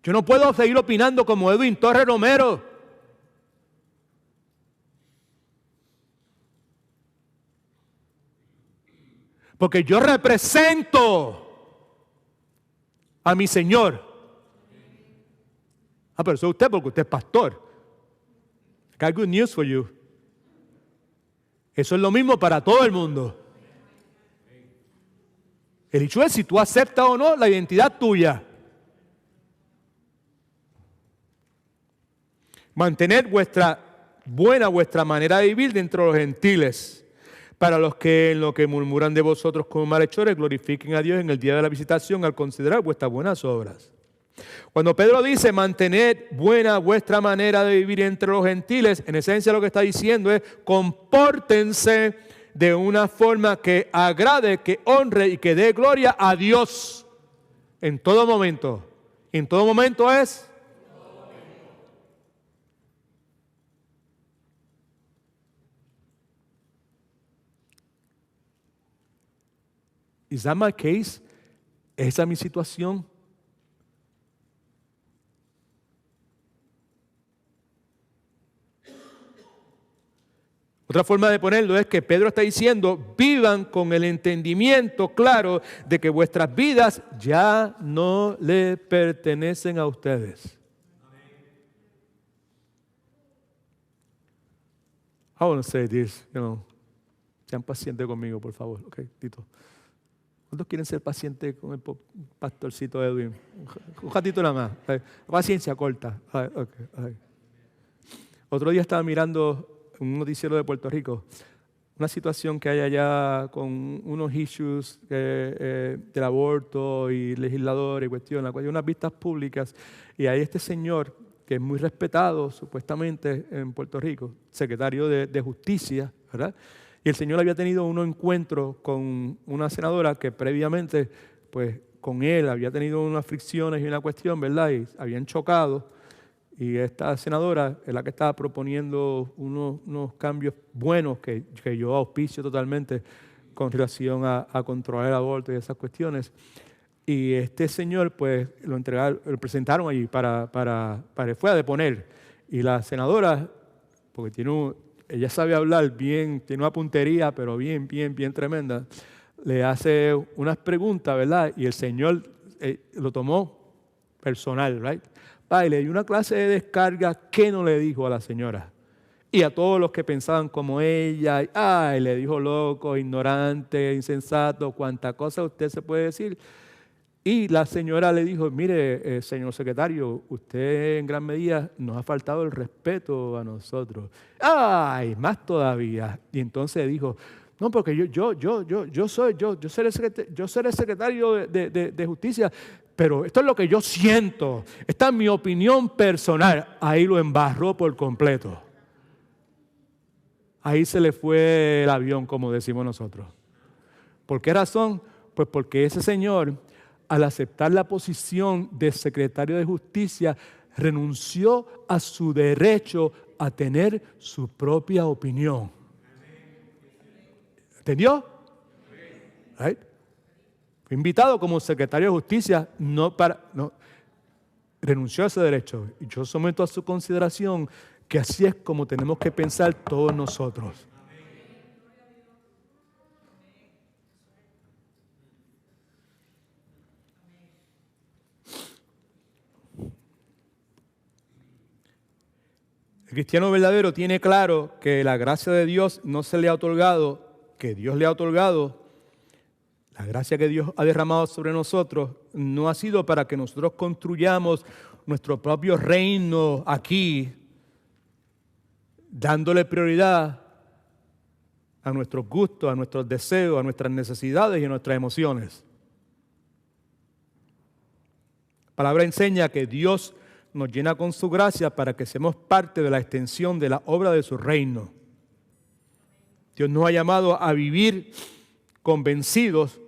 Yo no puedo seguir opinando como Edwin Torres Romero. Porque yo represento a mi Señor. Pero eso es usted porque usted es pastor. I got good news for you. Eso es lo mismo para todo el mundo. El hecho es si tú aceptas o no la identidad tuya. Mantener vuestra manera de vivir dentro de los gentiles. Para los que en lo que murmuran de vosotros como malhechores, glorifiquen a Dios en el día de la visitación al considerar vuestras buenas obras. Cuando Pedro dice mantener buena vuestra manera de vivir entre los gentiles, en esencia lo que está diciendo es compórtense de una forma que agrade, que honre y que dé gloria a Dios en todo momento. En todo momento es... ¿Is that my case? ¿Esa es mi situación? Otra forma de ponerlo es que Pedro está diciendo, vivan con el entendimiento claro de que vuestras vidas ya no le pertenecen a ustedes. I want to say this, sean pacientes conmigo, por favor. Okay, Tito. ¿Cuántos quieren ser pacientes con el pastorcito Edwin? Un ratito nada más. Paciencia corta. Okay. Otro día estaba mirando un noticiero de Puerto Rico, una situación que hay allá con unos issues del aborto y legisladores y cuestiones, hay unas vistas públicas y hay este señor que es muy respetado supuestamente en Puerto Rico, secretario de Justicia, ¿verdad? Y el señor había tenido un encuentro con una senadora que previamente, pues, con él había tenido unas fricciones y una cuestión, ¿verdad? Y habían chocado. Y esta senadora es la que estaba proponiendo unos cambios buenos que yo auspicio totalmente con relación a controlar el aborto y esas cuestiones. Y este señor, pues, lo presentaron allí fue a deponer. Y la senadora, porque ella sabe hablar bien, tiene una puntería, pero bien tremenda, le hace unas preguntas, ¿verdad? Y el señor lo tomó personal, ¿right? Y le dio una clase de descarga que no le dijo a la señora. Y a todos los que pensaban como ella, le dijo loco, ignorante, insensato, cuánta cosa usted se puede decir. Y la señora le dijo, mire, señor secretario, usted en gran medida nos ha faltado el respeto a nosotros. Más todavía. Y entonces dijo, no, porque yo seré secretario de justicia, pero esto es lo que yo siento. Esta es mi opinión personal. Ahí lo embarró por completo. ahí se le fue el avión, como decimos nosotros. ¿Por qué razón? Pues porque ese señor, al aceptar la posición de secretario de justicia, renunció a su derecho a tener su propia opinión. ¿Entendió? Right? Fue invitado como secretario de justicia, renunció a ese derecho. Y yo someto a su consideración que así es como tenemos que pensar todos nosotros. El cristiano verdadero tiene claro que la gracia de Dios no se le ha otorgado, que Dios le ha otorgado. La gracia que Dios ha derramado sobre nosotros no ha sido para que nosotros construyamos nuestro propio reino aquí, dándole prioridad a nuestros gustos, a nuestros deseos, a nuestras necesidades y a nuestras emociones. La palabra enseña que Dios nos llena con su gracia para que seamos parte de la extensión de la obra de su reino. Dios nos ha llamado a vivir convencidos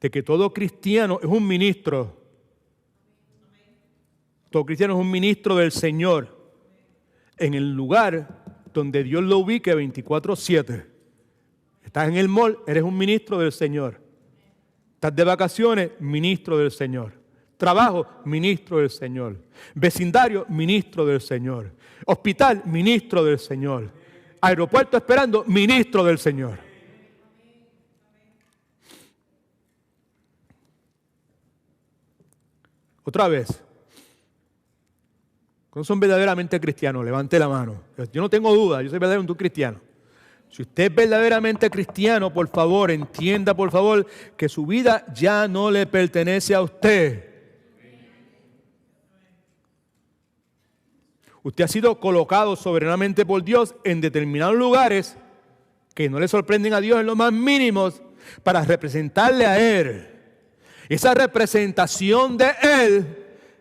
de que todo cristiano es un ministro. Todo cristiano es un ministro del Señor en el lugar donde Dios lo ubique 24/7. Estás en el mall, eres un ministro del Señor. Estás de vacaciones, ministro del Señor. Trabajo, ministro del Señor. Vecindario, ministro del Señor. Hospital, ministro del Señor. Aeropuerto esperando, ministro del Señor. Otra vez. ¿Cuántos son verdaderamente cristianos? Levante la mano. Yo no tengo duda, yo soy verdaderamente un cristiano. Si usted es verdaderamente cristiano, por favor, entienda, por favor, que su vida ya no le pertenece a usted. Usted ha sido colocado soberanamente por Dios en determinados lugares que no le sorprenden a Dios en los más mínimos para representarle a Él. Esa representación de Él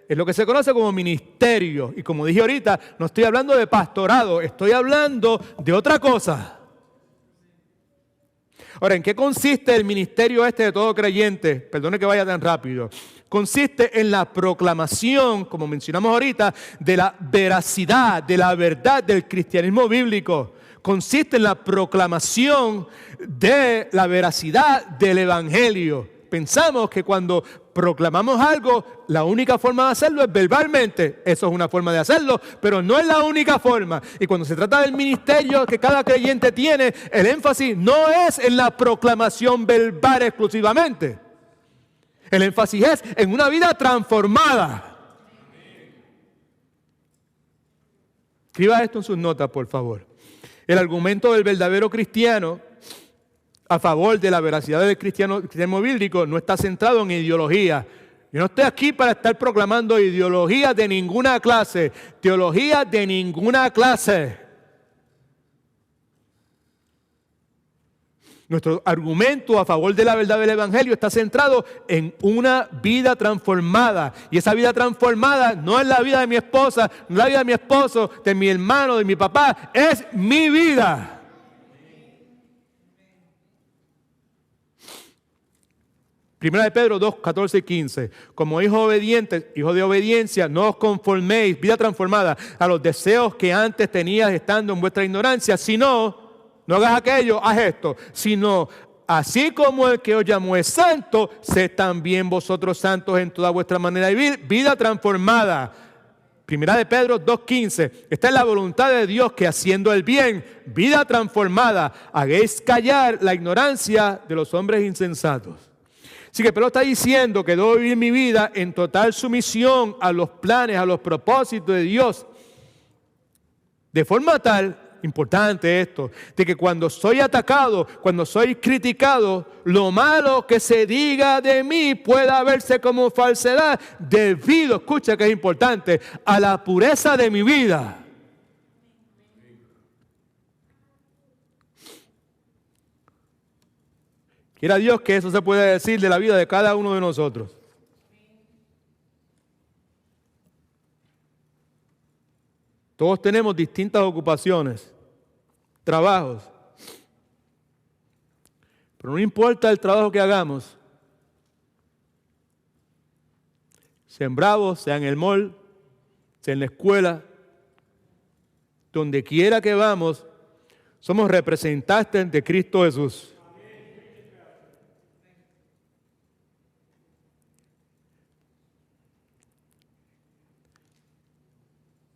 es lo que se conoce como ministerio. Y como dije ahorita, no estoy hablando de pastorado, estoy hablando de otra cosa. Ahora, ¿en qué consiste el ministerio de todo creyente? Perdone que vaya tan rápido. Consiste en la proclamación, como mencionamos ahorita, de la veracidad, de la verdad del cristianismo bíblico. Consiste en la proclamación de la veracidad del evangelio. Pensamos que cuando proclamamos algo, la única forma de hacerlo es verbalmente. Eso es una forma de hacerlo, pero no es la única forma. Y cuando se trata del ministerio que cada creyente tiene, el énfasis no es en la proclamación verbal exclusivamente. El énfasis es en una vida transformada. Escriba esto en sus notas, por favor. El argumento del verdadero cristiano a favor de la veracidad del cristianismo bíblico no está centrado en ideología. Yo no estoy aquí para estar proclamando ideologías de ninguna clase, teologías de ninguna clase. Nuestro argumento a favor de la verdad del evangelio está centrado en una vida transformada. Y esa vida transformada no es la vida de mi esposa, no es la vida de mi esposo, de mi hermano, de mi papá, es mi vida. Primera de Pedro 2, 14 y 15. Como hijos obedientes, hijos de obediencia, no os conforméis, vida transformada, a los deseos que antes tenías estando en vuestra ignorancia, sino, no hagas aquello, haz esto, sino, así como el que os llamó es santo, sed también vosotros santos en toda vuestra manera de vivir, vida transformada. Primera de Pedro 2.15. Esta es la voluntad de Dios, que haciendo el bien, vida transformada, hagáis callar la ignorancia de los hombres insensatos. Así que Pedro está diciendo que debo vivir mi vida en total sumisión a los planes, a los propósitos de Dios. De forma tal, importante esto, de que cuando soy atacado, cuando soy criticado, lo malo que se diga de mí pueda verse como falsedad debido, escucha que es importante, a la pureza de mi vida. Quiera Dios que eso se pueda decir de la vida de cada uno de nosotros. Todos tenemos distintas ocupaciones, trabajos. Pero no importa el trabajo que hagamos, sea en Bravo, sea en el mall, sea en la escuela, donde quiera que vamos, somos representantes de Cristo Jesús.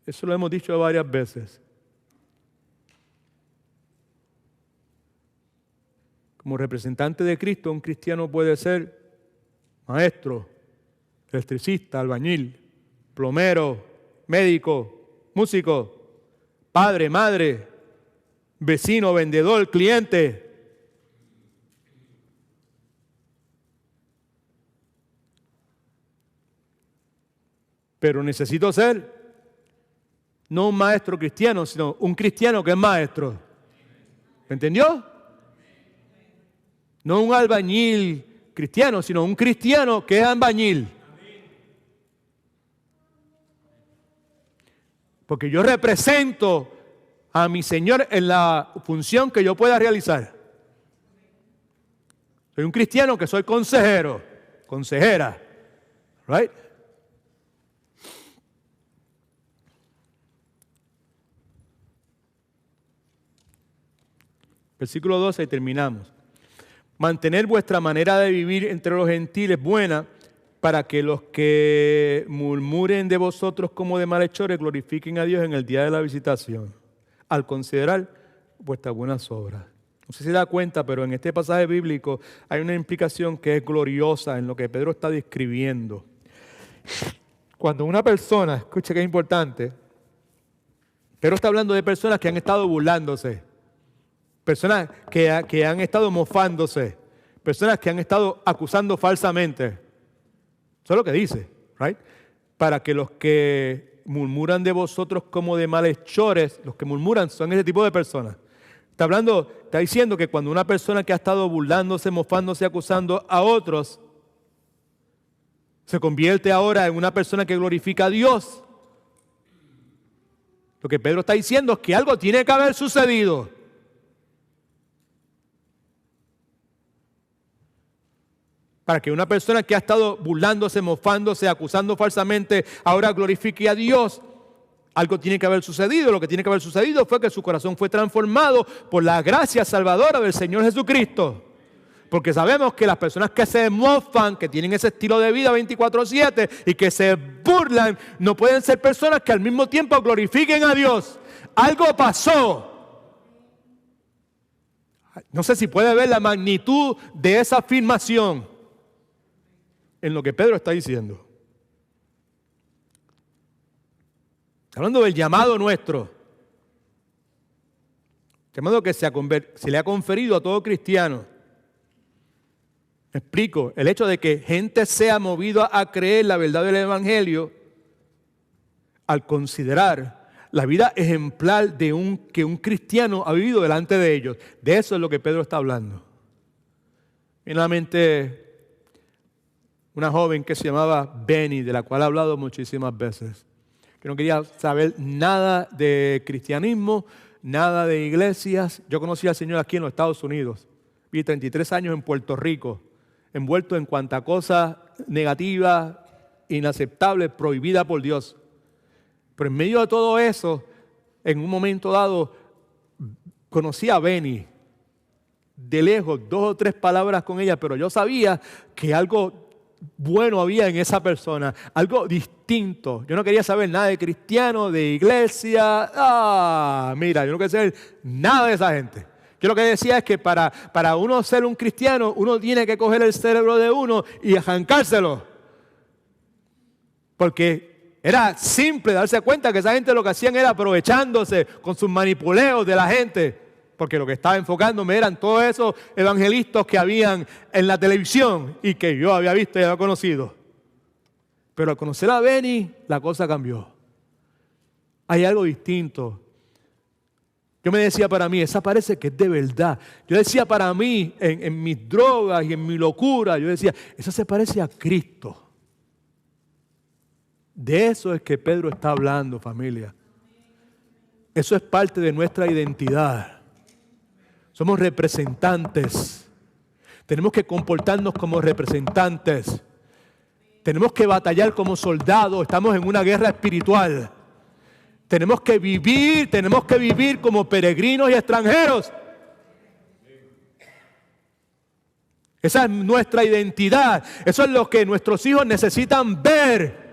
Eso lo hemos dicho varias veces. Como representante de Cristo, un cristiano puede ser maestro, electricista, albañil, plomero, médico, músico, padre, madre, vecino, vendedor, cliente. Pero necesito ser no un maestro cristiano, sino un cristiano que es maestro. ¿Me entendió? No un albañil cristiano, sino un cristiano que es albañil. Porque yo represento a mi Señor en la función que yo pueda realizar. Soy un cristiano que soy consejero, consejera, right? Versículo 12 y terminamos. Mantener vuestra manera de vivir entre los gentiles buena, para que los que murmuren de vosotros como de malhechores glorifiquen a Dios en el día de la visitación, al considerar vuestras buenas obras. No sé si se da cuenta, pero en este pasaje bíblico hay una implicación que es gloriosa en lo que Pedro está describiendo. Cuando una persona, escuche que es importante, Pedro está hablando de personas que han estado burlándose, personas que han estado mofándose, personas que han estado acusando falsamente. Eso es lo que dice, right? Para que los que murmuran de vosotros como de malhechores, los que murmuran son ese tipo de personas. Está diciendo que cuando una persona que ha estado burlándose, mofándose, acusando a otros, se convierte ahora en una persona que glorifica a Dios. Lo que Pedro está diciendo es que algo tiene que haber sucedido. Para que una persona que ha estado burlándose, mofándose, acusando falsamente, ahora glorifique a Dios. Algo tiene que haber sucedido. Lo que tiene que haber sucedido fue que su corazón fue transformado por la gracia salvadora del Señor Jesucristo. Porque sabemos que las personas que se mofan, que tienen ese estilo de vida 24/7 y que se burlan, no pueden ser personas que al mismo tiempo glorifiquen a Dios. Algo pasó. No sé si puede ver la magnitud de esa afirmación en lo que Pedro está diciendo. Está hablando del llamado nuestro. Llamado que se le ha conferido a todo cristiano. Me explico. El hecho de que gente sea movida a creer la verdad del Evangelio al considerar la vida ejemplar de que un cristiano ha vivido delante de ellos. De eso es lo que Pedro está hablando. Finalmente, una joven que se llamaba Benny, de la cual he hablado muchísimas veces, que no quería saber nada de cristianismo, nada de iglesias. Yo conocí al Señor aquí en los Estados Unidos. Viví 33 años en Puerto Rico, envuelto en cuanta cosa negativa, inaceptable, prohibida por Dios. Pero en medio de todo eso, en un momento dado, conocí a Benny. De lejos, 2 o 3 palabras con ella, pero yo sabía que algo bueno había en esa persona, algo distinto. Yo no quería saber nada de cristiano, de iglesia. Mira, yo no quería saber nada de esa gente. Yo lo que decía es que para uno ser un cristiano, uno tiene que coger el cerebro de uno y arrancárselo. Porque era simple darse cuenta que esa gente lo que hacían era aprovechándose con sus manipuleos de la gente. Porque lo que estaba enfocándome eran todos esos evangelistas que habían en la televisión y que yo había visto y había conocido. Pero al conocer a Benny, la cosa cambió. Hay algo distinto. Yo me decía para mí, esa parece que es de verdad. Yo decía para mí, en mis drogas y en mi locura, yo decía, esa se parece a Cristo. De eso es que Pedro está hablando, familia. Eso es parte de nuestra identidad. Somos representantes. Tenemos que comportarnos como representantes. Tenemos que batallar como soldados. Estamos en una guerra espiritual. Tenemos que vivir como peregrinos y extranjeros. Esa es nuestra identidad. Eso es lo que nuestros hijos necesitan ver.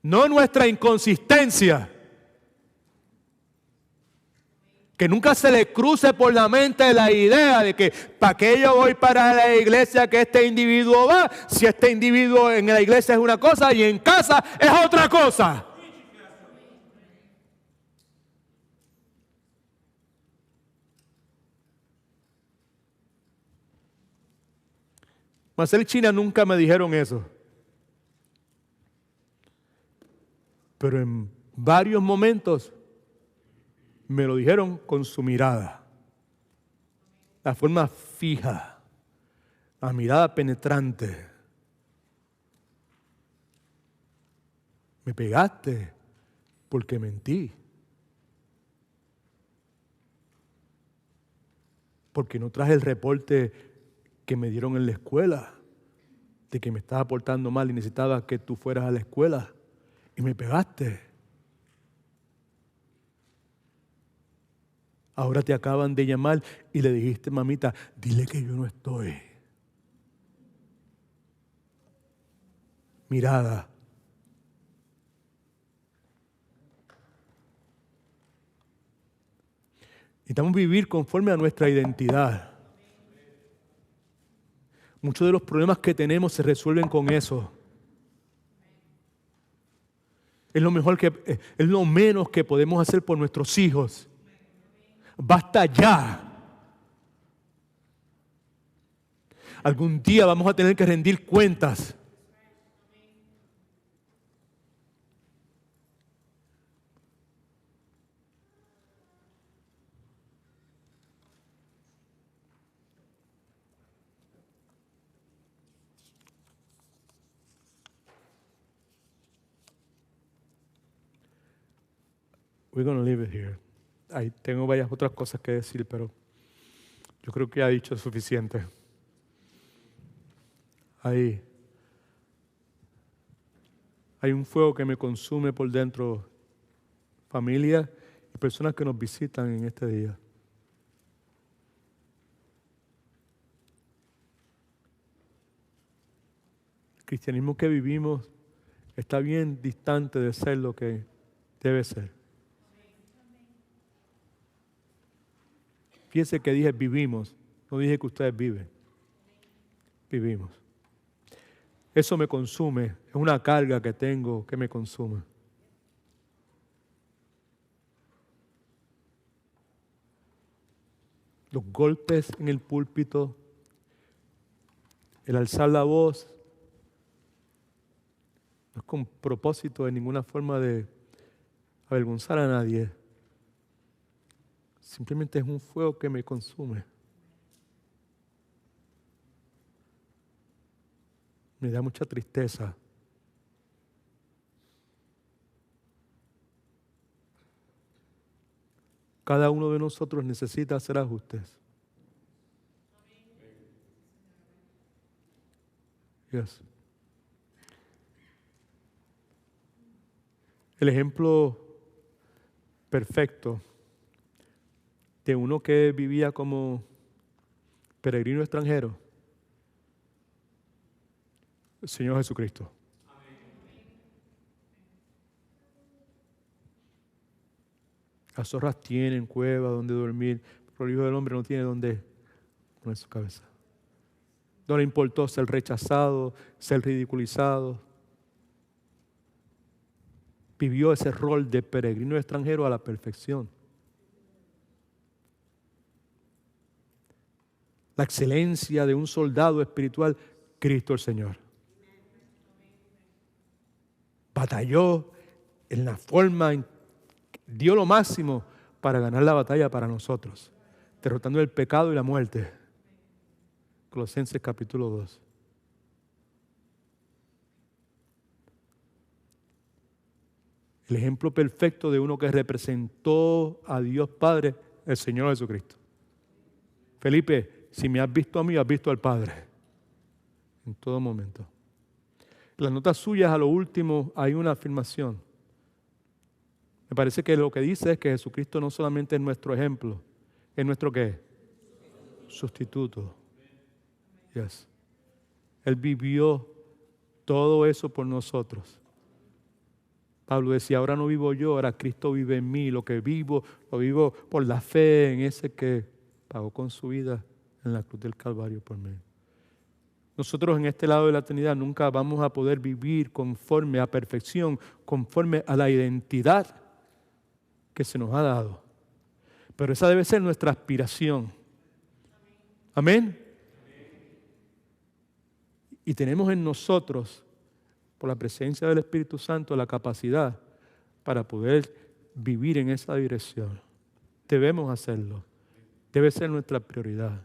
No nuestra inconsistencia. Que nunca se le cruce por la mente la idea de que ¿para qué yo voy para la iglesia que este individuo va? Si este individuo en la iglesia es una cosa y en casa es otra cosa. Marcel y China nunca me dijeron eso. Pero en varios momentos me lo dijeron con su mirada. La forma fija. La mirada penetrante. Me pegaste porque mentí. Porque no traje el reporte que me dieron en la escuela de que me estaba portando mal y necesitaba que tú fueras a la escuela. Y me pegaste. Ahora te acaban de llamar y le dijiste, mamita, dile que yo no estoy. Mirada. Necesitamos vivir conforme a nuestra identidad. Muchos de los problemas que tenemos se resuelven con eso. Es lo menos que podemos hacer por nuestros hijos. Basta ya. Algún día vamos a tener que rendir cuentas. We're going to leave it here. Ahí tengo varias otras cosas que decir, pero yo creo que ha dicho suficiente. Hay un fuego que me consume por dentro, familia y personas que nos visitan en este día. El cristianismo que vivimos está bien distante de ser lo que debe ser. Fíjense que dije vivimos, no dije que ustedes viven. Vivimos. Eso me consume, es una carga que tengo que me consume. Los golpes en el púlpito, el alzar la voz, no es con propósito de ninguna forma de avergonzar a nadie. Simplemente es un fuego que me consume. Me da mucha tristeza. Cada uno de nosotros necesita hacer ajustes. Yes. El ejemplo perfecto de uno que vivía como peregrino extranjero, el Señor Jesucristo. Las zorras tienen cueva donde dormir, pero el Hijo del Hombre no tiene donde poner su cabeza. No le importó ser rechazado, ser ridiculizado. Vivió ese rol de peregrino extranjero a la perfección. La excelencia de un soldado espiritual, Cristo el Señor. Batalló en la forma, dio lo máximo para ganar la batalla para nosotros, derrotando el pecado y la muerte. Colosenses capítulo 2. El ejemplo perfecto de uno que representó a Dios Padre, el Señor Jesucristo. Felipe, si me has visto a mí, has visto al Padre. En todo momento. En las notas suyas, a lo último, hay una afirmación. Me parece que lo que dice es que Jesucristo no solamente es nuestro ejemplo, es nuestro ¿qué? Sustituto. Yes. Él vivió todo eso por nosotros. Pablo decía, ahora no vivo yo, ahora Cristo vive en mí. Lo que vivo, lo vivo por la fe en ese que pagó con su vida en la cruz del Calvario por mí. Nosotros en este lado de la eternidad nunca vamos a poder vivir conforme a perfección, conforme a la identidad que se nos ha dado. Pero esa debe ser nuestra aspiración. Amén. Y tenemos en nosotros, por la presencia del Espíritu Santo, la capacidad para poder vivir en esa dirección. Debemos hacerlo. Debe ser nuestra prioridad.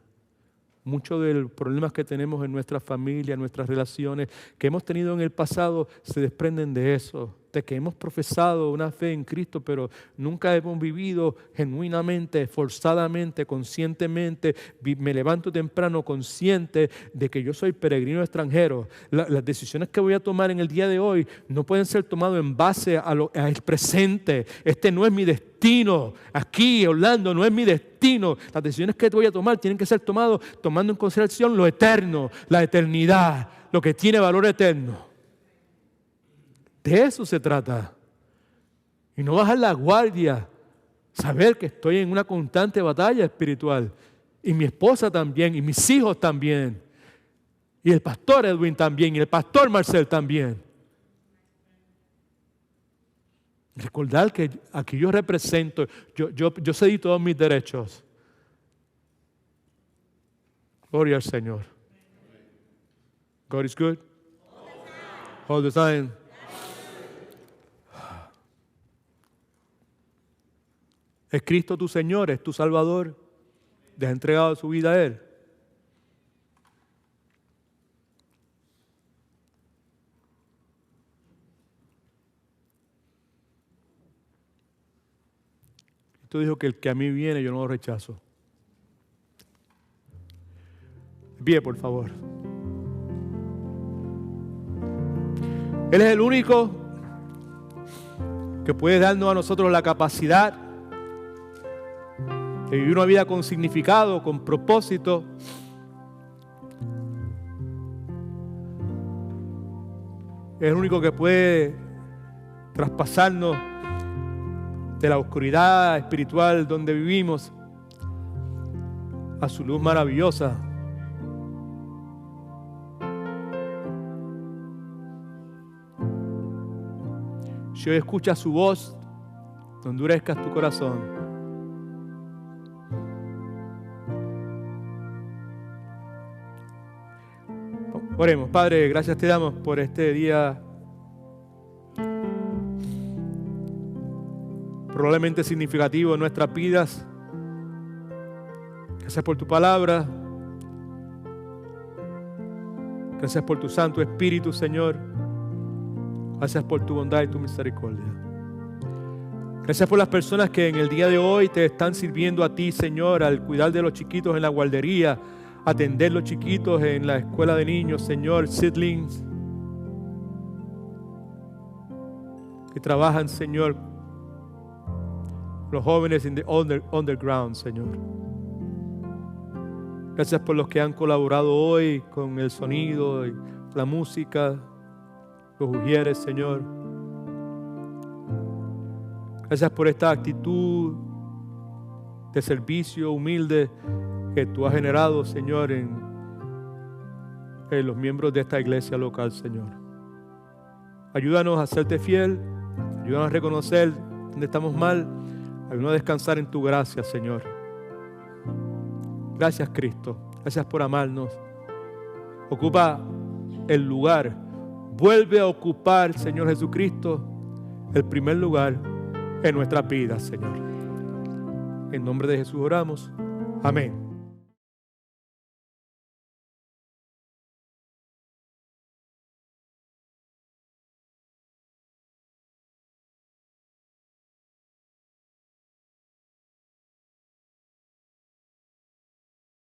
Muchos de los problemas que tenemos en nuestra familia, en nuestras relaciones, que hemos tenido en el pasado, se desprenden de eso, de que hemos profesado una fe en Cristo, pero nunca hemos vivido genuinamente, forzadamente, conscientemente. Me levanto temprano consciente de que yo soy peregrino extranjero. Las decisiones que voy a tomar en el día de hoy no pueden ser tomadas en base al presente. Este no es mi destino. Aquí, Orlando, no es mi destino. Las decisiones que voy a tomar tienen que ser tomadas tomando en consideración lo eterno, la eternidad, lo que tiene valor eterno. De eso se trata. Y no bajar la guardia. Saber que estoy en una constante batalla espiritual. Y mi esposa también, y mis hijos también. Y el pastor Edwin también, y el pastor Marcel también. Recordar que aquí yo represento, yo cedí todos mis derechos. Gloria al Señor. God is good. All the time. ¿Es Cristo tu Señor? ¿Es tu Salvador? ¿Te has entregado su vida a Él? Cristo dijo que el que a mí viene yo no lo rechazo. De pie, por favor. Él es el único que puede darnos a nosotros la capacidad de vivir una vida con significado, con propósito. Es el único que puede traspasarnos de la oscuridad espiritual donde vivimos a su luz maravillosa. Si hoy escuchas su voz, no endurezcas tu corazón. Oremos. Padre, gracias te damos por este día probablemente significativo en nuestras vidas. Gracias por tu palabra. Gracias por tu Santo Espíritu, Señor. Gracias por tu bondad y tu misericordia. Gracias por las personas que en el día de hoy te están sirviendo a ti, Señor, al cuidar de los chiquitos en la guardería, atender los chiquitos en la escuela de niños, Señor, Seedlings, que trabajan, Señor, los jóvenes en the underground, Señor. Gracias por los que han colaborado hoy con el sonido y la música, los ujieres, Señor. Gracias por esta actitud de servicio humilde que tú has generado, Señor, en los miembros de esta iglesia local, Señor. Ayúdanos a serte fiel, ayúdanos a reconocer dónde estamos mal, ayúdanos a descansar en tu gracia, Señor. Gracias, Cristo. Gracias por amarnos. Ocupa el lugar. Vuelve a ocupar, Señor Jesucristo, el primer lugar en nuestras vidas, Señor. En nombre de Jesús oramos. Amén.